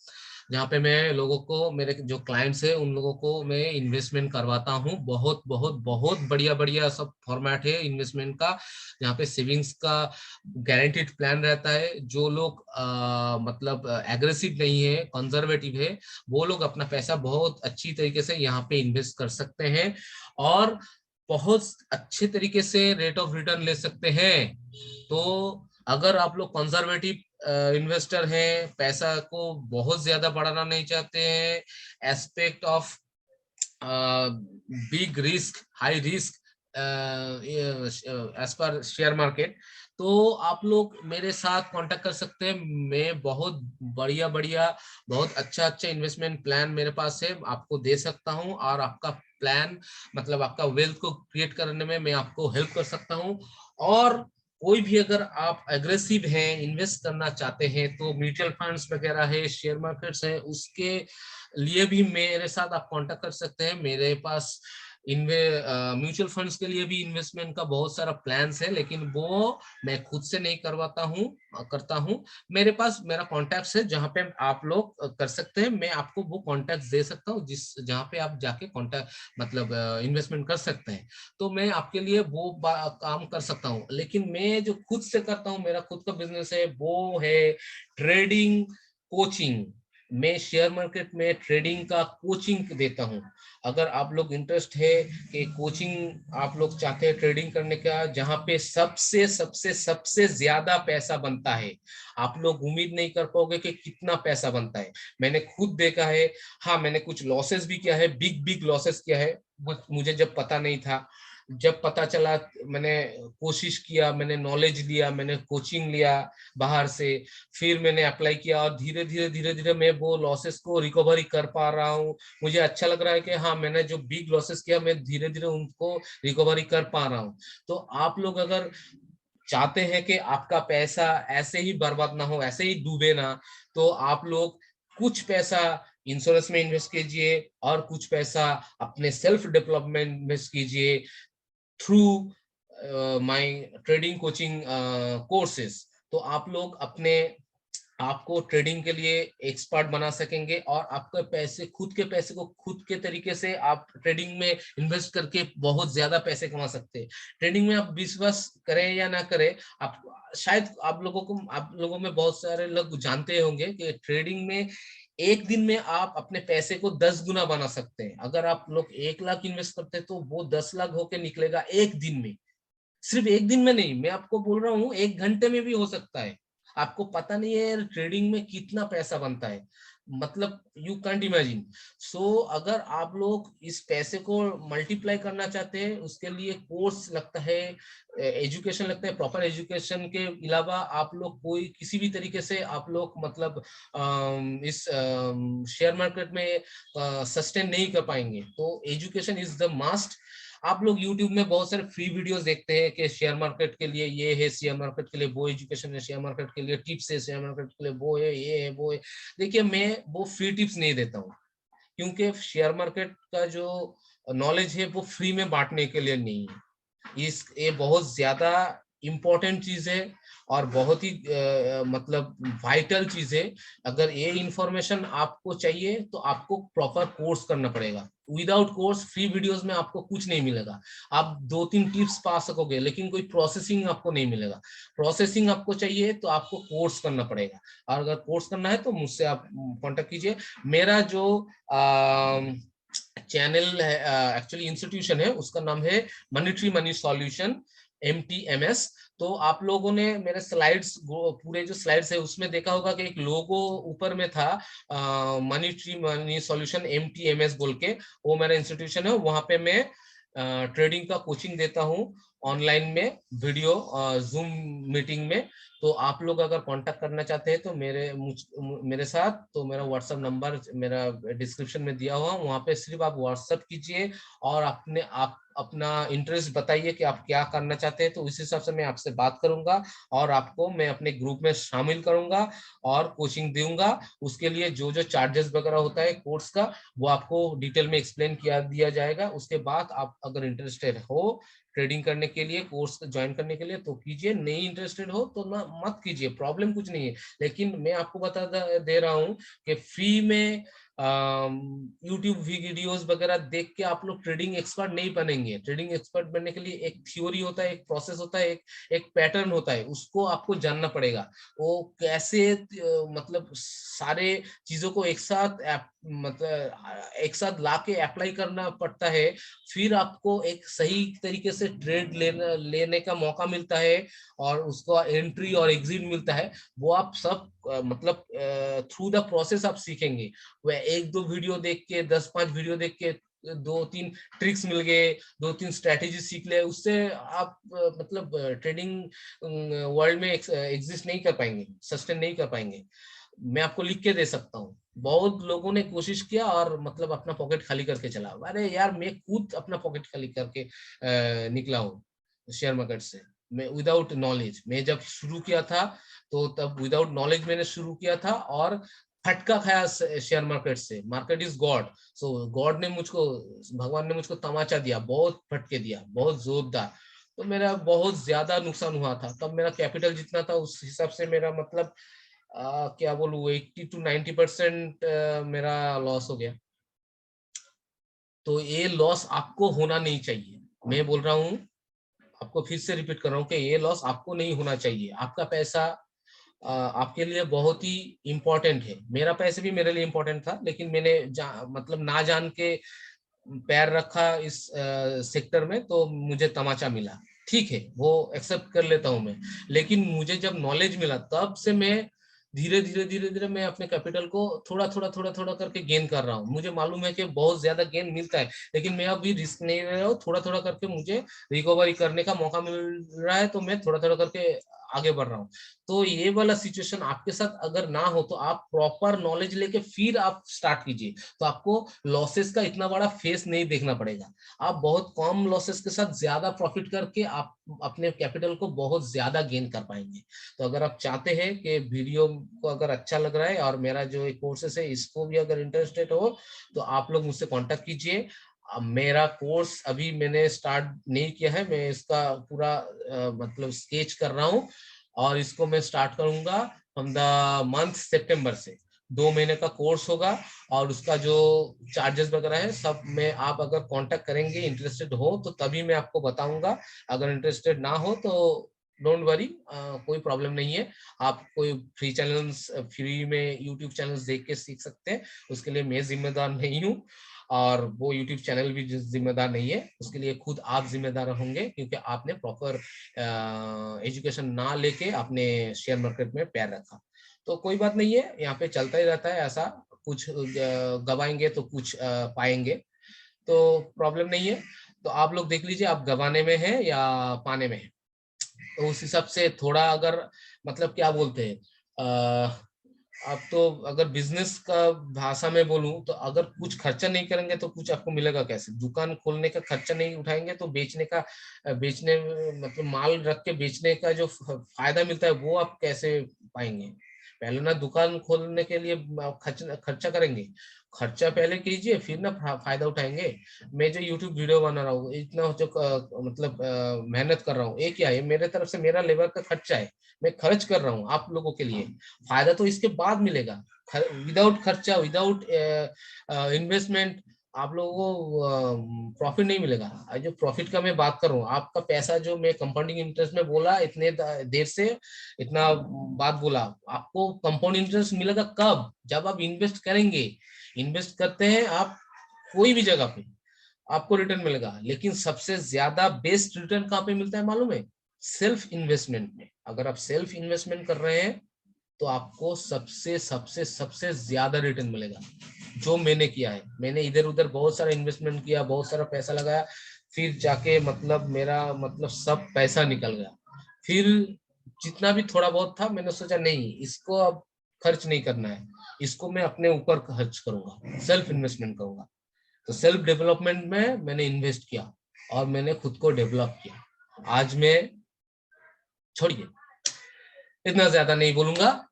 [SPEAKER 1] जहाँ पे मैं लोगों को, मेरे जो क्लाइंट्स है उन लोगों को मैं इन्वेस्टमेंट करवाता हूँ। बहुत बहुत बहुत बढ़िया बढ़िया सब फॉर्मेट है इन्वेस्टमेंट का, जहाँ पे सेविंग्स का गारंटीड प्लान रहता है। जो लोग मतलब एग्रेसिव नहीं है, कंजर्वेटिव है, वो लोग अपना पैसा बहुत अच्छी तरीके से यहाँ पे इन्वेस्ट कर सकते हैं और बहुत अच्छे तरीके से रेट ऑफ रिटर्न ले सकते हैं। तो अगर आप लोग कंजर्वेटिव इन्वेस्टर हैं, पैसा को बहुत ज्यादा बढ़ाना नहीं चाहते हैं, aspect of big risk, high risk as per share market, तो आप लोग मेरे साथ कांटेक्ट कर सकते हैं। मैं बहुत बढ़िया बढ़िया, बहुत अच्छा अच्छा इन्वेस्टमेंट प्लान मेरे पास है, आपको दे सकता हूं और आपका प्लान मतलब आपका वेल्थ को क्रिएट करने में मैं आपको हेल्प कर सकता हूं। और कोई भी अगर आप एग्रेसिव हैं, इन्वेस्ट करना चाहते हैं, तो म्यूचुअल फंड्स वगैरह है, शेयर मार्केट्स है, उसके लिए भी मेरे साथ आप कांटेक्ट कर सकते हैं। मेरे पास म्यूचुअल फंड्स के लिए भी इन्वेस्टमेंट का बहुत सारा प्लान्स है, लेकिन वो मैं खुद से नहीं करवाता हूँ, करता हूँ। मेरे पास मेरा कॉन्टैक्ट है जहाँ पे आप लोग कर सकते हैं, मैं आपको वो कॉन्टैक्ट दे सकता हूँ जिस जहाँ पे आप जाके कॉन्टैक्ट मतलब इन्वेस्टमेंट कर सकते हैं। तो मैं आपके लिए वो काम कर सकता हूँ। लेकिन मैं जो खुद से करता हूँ, मेरा खुद का बिजनेस है, वो है ट्रेडिंग कोचिंग। मैं शेयर मार्केट में ट्रेडिंग का कोचिंग देता हूं। अगर आप लोग इंटरेस्ट है कि कोचिंग आप लोग चाहते हैं ट्रेडिंग करने का, जहां पे सबसे सबसे सबसे ज्यादा पैसा बनता है, आप लोग उम्मीद नहीं कर पाओगे कि कितना पैसा बनता है। मैंने खुद देखा है। हाँ, मैंने कुछ लॉसेस भी किया है, बिग बिग लॉसेस किया है। मुझे जब पता नहीं था, जब पता चला मैंने कोशिश किया, मैंने नॉलेज लिया, मैंने कोचिंग लिया बाहर से, फिर मैंने अप्लाई किया और धीरे धीरे धीरे धीरे मैं वो लॉसेस को रिकवरी कर पा रहा हूँ। मुझे अच्छा लग रहा है कि हाँ, मैंने जो बिग लॉसेस किया मैं धीरे धीरे उनको रिकवरी कर पा रहा हूँ। तो आप लोग अगर चाहते हैं कि आपका पैसा ऐसे ही बर्बाद ना हो, ऐसे ही डूबे ना, तो आप लोग कुछ पैसा इंश्योरेंस में इन्वेस्ट कीजिए और कुछ पैसा अपने सेल्फ डेवलपमेंट में इन्वेस्ट कीजिए through my trading coaching courses. तो आप लोग अपने आपको ट्रेडिंग के लिए एक्सपर्ट बना सकेंगे और आपके पैसे, खुद के पैसे को खुद के तरीके से आप ट्रेडिंग में इन्वेस्ट करके बहुत ज्यादा पैसे कमा सकते हैं। ट्रेडिंग में आप विश्वास करें या ना करें, आप शायद आप लोगों में बहुत सारे लोग जानते होंगे कि ट्रेडिंग में एक दिन में आप अपने पैसे को 10 गुना बना सकते हैं। अगर आप लोग 1 लाख इन्वेस्ट करते हैं तो वो 10 लाख होके निकलेगा एक दिन में। सिर्फ एक दिन में नहीं, मैं आपको बोल रहा हूँ 1 घंटे में भी हो सकता है। आपको पता नहीं है ट्रेडिंग में कितना पैसा बनता है, मतलब यू कैंट इमेजिन। सो अगर आप लोग इस पैसे को मल्टीप्लाई करना चाहते हैं, उसके लिए कोर्स लगता है, एजुकेशन लगता है। प्रॉपर एजुकेशन के अलावा आप लोग कोई किसी भी तरीके से आप लोग मतलब इस शेयर मार्केट में सस्टेन नहीं कर पाएंगे। तो एजुकेशन इज द मस्ट। आप लोग YouTube में बहुत सारे फ्री वीडियोस देखते हैं कि शेयर मार्केट के लिए ये है, शेयर मार्केट के लिए वो एजुकेशन है, शेयर मार्केट के लिए टिप्स है, शेयर मार्केट के लिए वो है, ये है, वो है। देखिए, मैं वो फ्री टिप्स नहीं देता हूँ, क्योंकि शेयर मार्केट का जो नॉलेज है वो फ्री में बांटने के लिए नहीं है। ये बहुत ज्यादा इम्पोर्टेंट चीज है और बहुत ही मतलब वाइटल चीज है। अगर ये इंफॉर्मेशन आपको चाहिए तो आपको प्रॉपर कोर्स करना पड़ेगा। विदाउट कोर्स फ्री वीडियोस में आपको कुछ नहीं मिलेगा। आप 2-3 टिप्स पा सकोगे, लेकिन कोई प्रोसेसिंग आपको नहीं मिलेगा। प्रोसेसिंग आपको चाहिए तो आपको कोर्स करना पड़ेगा, और अगर कोर्स करना है तो मुझसे आप कांटेक्ट कीजिए। मेरा जो चैनल है, एक्चुअली इंस्टीट्यूशन है, उसका नाम है money tree money solution, MTMS। तो आप लोगों ने मेरे स्लाइड्स, पूरे जो स्लाइड्स है उसमें देखा होगा कि एक लोगो ऊपर में था, money tree money solution MTMS बोल के। वो मेरा इंस्टीट्यूशन है, वहां पे मैं ट्रेडिंग का कोचिंग देता हूँ ऑनलाइन में, वीडियो जूम मीटिंग में। तो आप लोग अगर कांटेक्ट करना चाहते हैं तो मेरे साथ, तो मेरा व्हाट्सएप नंबर मेरा डिस्क्रिप्शन में दिया हुआ, वहां पे सिर्फ आप व्हाट्सएप कीजिए और आप अपना इंटरेस्ट बताइए कि आप क्या करना चाहते हैं, तो उस हिसाब से मैं आपसे बात करूंगा और आपको मैं अपने ग्रुप में शामिल करूंगा और कोचिंग दूंगा। उसके लिए जो जो चार्जेस वगैरह होता है कोर्स का, वो आपको डिटेल में एक्सप्लेन किया दिया जाएगा। उसके बाद आप अगर इंटरेस्टेड हो ट्रेडिंग करने के लिए, कोर्स ज्वाइन करने के लिए, तो कीजिए। नहीं इंटरेस्टेड हो तो ना मत कीजिए, प्रॉब्लम कुछ नहीं है। लेकिन मैं आपको बता दे रहा हूँ कि फ्री में यूट्यूब वीडियोस वगैरह देख के आप लोग ट्रेडिंग एक्सपर्ट नहीं बनेंगे। ट्रेडिंग एक्सपर्ट बनने के लिए एक थ्योरी होता है, एक प्रोसेस होता है, एक पैटर्न होता है, उसको आपको जानना पड़ेगा। वो कैसे मतलब सारे चीजों को एक साथ मतलब एक साथ लाके अप्लाई करना पड़ता है, फिर आपको एक सही तरीके से ट्रेड लेने का मौका मिलता है और उसको एंट्री और एग्जिट मिलता है। वो आप सब मतलब थ्रू द प्रोसेस आप सीखेंगे। वह 1-2 वीडियो देख के, 10-5 वीडियो देख के 2-3 ट्रिक्स मिल गए, 2-3 स्ट्रेटेजी सीख ले, उससे आप मतलब ट्रेडिंग वर्ल्ड में एग्जिस्ट नहीं कर पाएंगे, सस्टेन नहीं कर पाएंगे। मैं आपको लिख के दे सकता हूँ। बहुत लोगों ने कोशिश किया और मतलब अपना पॉकेट खाली करके चला। अरे यार, मैं खुद अपना पॉकेट खाली करके निकला हूँ शेयर मार्केट से। मैं विदाउट नॉलेज, मैं जब शुरू किया था तो तब विदाउट नॉलेज मैंने शुरू किया था और फटका खाया शेयर मार्केट से। Market is God, so God ने मुझको, भगवान ने मुझको तमाचा दिया, बहुत फटके दिया, बहुत जोरदार। तो मेरा बहुत ज्यादा नुकसान हुआ था। तब मेरा कैपिटल जितना था उस हिसाब से मेरा मतलब क्या बोलूं, 80-90% मेरा लॉस हो गया। तो ये लॉस आपको होना नहीं चाहिए। मैं बोल रहा हूँ, आपको फिर से रिपीट कर रहा हूँ कि ये लॉस आपको नहीं होना चाहिए। आपका पैसा आपके लिए बहुत ही इम्पोर्टेंट है। मेरा पैसे भी मेरे लिए इम्पोर्टेंट था, लेकिन मैंने मतलब ना जान के पैर रखा इस सेक्टर में तो मुझे तमाचा मिला। ठीक है, वो एक्सेप्ट कर लेता हूं मैं, लेकिन मुझे जब नॉलेज मिला तब से मैं धीरे धीरे मैं अपने कैपिटल को थोड़ा थोड़ा करके गेन कर रहा हूँ। मुझे मालूम है कि बहुत ज्यादा गेन मिलता है, लेकिन मैं अभी रिस्क नहीं ले रहा हूँ। थोड़ा थोड़ा करके मुझे रिकवरी करने का मौका मिल रहा है, तो मैं थोड़ा थोड़ा करके आगे बढ़ रहा हूँ। तो ये वाला सिचुएशन आपके साथ अगर ना हो तो आप प्रॉपर नॉलेज लेके फिर आप स्टार्ट कीजिए, तो आपको लॉसेस का इतना बड़ा फेस नहीं देखना पड़ेगा। आप बहुत कम लॉसेस के साथ ज्यादा प्रॉफिट करके आप अपने कैपिटल को बहुत ज्यादा गेन कर पाएंगे। तो अगर आप चाहते हैं कि वीडियो को अगर अच्छा लग रहा है और मेरा जो कोर्सेस है इसको भी अगर इंटरेस्टेड हो, तो आप लोग मुझसे कांटेक्ट कीजिए। मेरा कोर्स अभी मैंने स्टार्ट नहीं किया है, मैं इसका पूरा मतलब स्केच कर रहा हूँ, और इसको मैं स्टार्ट करूंगा फ्रॉम द मंथ सितंबर से। 2 महीने का कोर्स होगा, और उसका जो चार्जेस वगैरह है सब मैं, आप अगर कांटेक्ट करेंगे इंटरेस्टेड हो तो तभी मैं आपको बताऊंगा। अगर इंटरेस्टेड ना हो तो डोंट वरी, कोई प्रॉब्लम नहीं है। आप कोई फ्री चैनल्स, फ्री में यूट्यूब चैनल्स देख के सीख सकते हैं, उसके लिए मैं जिम्मेदार नहीं हूँ, और वो यूट्यूब चैनल भी जिम्मेदार नहीं है, उसके लिए खुद आप जिम्मेदार होंगे, क्योंकि आपने प्रॉपर एजुकेशन ना लेके आपने शेयर मार्केट में पैर रखा। तो कोई बात नहीं है, यहाँ पे चलता ही रहता है ऐसा, कुछ गवाएंगे तो कुछ पाएंगे, तो प्रॉब्लम नहीं है। तो आप लोग देख लीजिए आप गवाने में है या पाने में है, तो उस हिसाब से थोड़ा अगर मतलब क्या बोलते हैं, आप तो अगर बिजनेस का भाषा में बोलूं तो अगर कुछ खर्चा नहीं करेंगे तो कुछ आपको मिलेगा कैसे? दुकान खोलने का खर्चा नहीं उठाएंगे तो बेचने का, बेचने मतलब माल रख के बेचने का जो फायदा मिलता है वो आप कैसे पाएंगे? पहले ना दुकान खोलने के लिए खर्चा करेंगे, खर्चा पहले कीजिए फिर ना फायदा उठाएंगे। मैं जो यूट्यूब वीडियो बना रहा हूँ, इतना जो मतलब मेहनत कर रहा हूँ, एक क्या है, मेरे तरफ से मेरा लेबर का खर्चा है, मैं खर्च कर रहा हूँ आप लोगों के लिए। फायदा तो इसके बाद मिलेगा, विदाउट खर्चा, विदाउट इन्वेस्टमेंट आप लोगों को प्रॉफिट नहीं मिलेगा। जो प्रॉफिट का मैं बात कर रहा हूँ, आपका पैसा जो मैं कंपाउंडिंग इंटरेस्ट में बोला इतने देर से, इतना बात बोला, आपको कंपाउंड इंटरेस्ट मिलेगा कब? जब आप इन्वेस्ट करेंगे। इन्वेस्ट करते हैं आप कोई भी जगह पे, आपको रिटर्न मिलेगा, लेकिन सबसे ज्यादा बेस्ट रिटर्न कहाँ पे मिलता है मालूम है? सेल्फ इन्वेस्टमेंट में। अगर आप सेल्फ इन्वेस्टमेंट कर रहे हैं तो आपको सबसे सबसे सबसे ज्यादा रिटर्न मिलेगा। जो मैंने किया है, मैंने इधर उधर बहुत सारा इन्वेस्टमेंट किया, बहुत सारा पैसा लगाया, फिर जाके मतलब मेरा मतलब सब पैसा निकल गया। फिर जितना भी थोड़ा बहुत था मैंने सोचा नहीं, इसको अब खर्च नहीं करना है, इसको मैं अपने ऊपर खर्च करूंगा, सेल्फ इन्वेस्टमेंट करूंगा। तो सेल्फ डेवलपमेंट में मैंने इन्वेस्ट किया और मैंने खुद को डेवलप किया। आज मैं, छोड़िए, इतना ज्यादा नहीं बोलूंगा।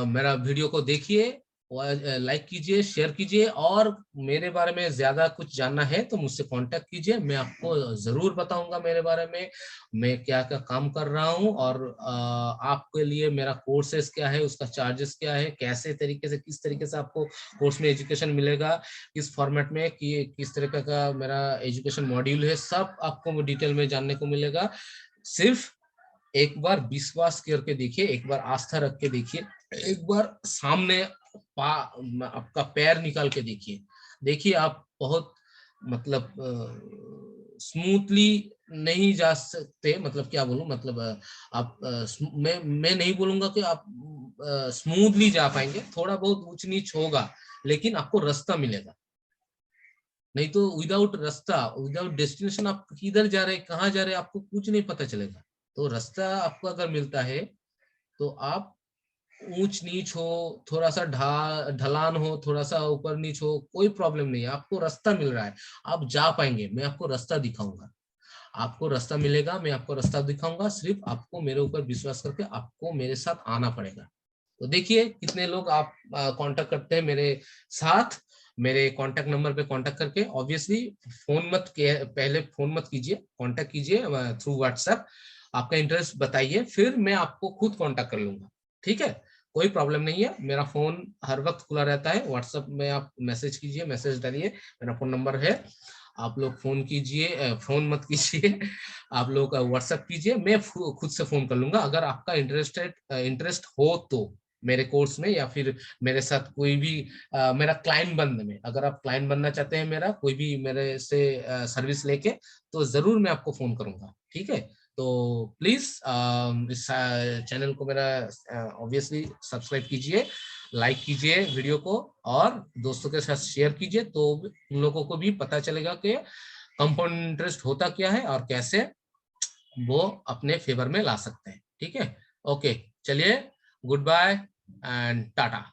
[SPEAKER 1] मेरा वीडियो को देखिए, लाइक कीजिए, शेयर कीजिए, और मेरे बारे में ज्यादा कुछ जानना है तो मुझसे कांटेक्ट कीजिए, मैं आपको जरूर बताऊंगा मेरे बारे में, मैं क्या क्या काम कर रहा हूं, और आपके लिए मेरा कोर्सेस क्या है, उसका चार्जेस क्या है, कैसे तरीके से, किस तरीके से आपको कोर्स में एजुकेशन मिलेगा, किस फॉर्मेट में, कि किस तरीके का मेरा एजुकेशन मॉड्यूल है, सब आपको डिटेल में जानने को मिलेगा। सिर्फ एक बार विश्वास करके देखिए, एक बार आस्था रख के देखिए, एक बार सामने आपका पैर निकाल के देखिए, देखिए आप बहुत मतलब स्मूथली नहीं जा सकते, मतलब क्या बोलूं, मतलब आप मैं नहीं बोलूंगा कि आप स्मूथली जा पाएंगे, थोड़ा बहुत ऊंच नीच होगा, लेकिन आपको रास्ता मिलेगा। नहीं तो विदाउट रास्ता, विदाउट डेस्टिनेशन आप किधर जा रहे हैं, कहाँ जा रहे हैं, आपको कुछ नहीं पता चलेगा। तो रास्ता आपको अगर मिलता है तो आप ऊंच नीच हो, थोड़ा सा ढलान हो, थोड़ा सा ऊपर नीच हो, कोई प्रॉब्लम नहीं है, आपको रास्ता मिल रहा है, आप जा पाएंगे। मैं आपको रास्ता दिखाऊंगा, आपको रास्ता मिलेगा, मैं आपको रास्ता दिखाऊंगा, सिर्फ आपको मेरे ऊपर विश्वास करके आपको मेरे साथ आना पड़ेगा। तो देखिए कितने लोग आप कांटेक्ट करते हैं मेरे साथ, मेरे कांटेक्ट नंबर पे कांटेक्ट करके। ऑब्वियसली फोन मत पहले फोन मत कीजिए, कांटेक्ट कीजिए थ्रू व्हाट्सएप, आपका इंटरेस्ट बताइए, फिर मैं आपको खुद कांटेक्ट कर लूंगा। ठीक है, कोई प्रॉब्लम नहीं है, मेरा फोन हर वक्त खुला रहता है। व्हाट्सएप में आप मैसेज कीजिए, मैसेज डालिए, मेरा फोन नंबर है। आप लोग फोन कीजिए, फोन मत कीजिए, आप लोग व्हाट्सएप कीजिए, मैं खुद से फोन कर लूंगा। अगर आपका इंटरेस्ट हो तो मेरे कोर्स में, या फिर मेरे साथ कोई भी मेरा क्लाइंट बनने में, अगर आप क्लाइंट बनना चाहते हैं मेरा, कोई भी मेरे से सर्विस लेके, तो जरूर मैं आपको फोन करूंगा, ठीक है। तो प्लीज इस चैनल को मेरा ऑब्वियसली सब्सक्राइब कीजिए, लाइक कीजिए वीडियो को, और दोस्तों के साथ शेयर कीजिए, तो उन लोगों को भी पता चलेगा कि कंपाउंड इंटरेस्ट होता क्या है और कैसे वो अपने फेवर में ला सकते हैं, ठीक है। ओके, चलिए, गुड बाय एंड टाटा।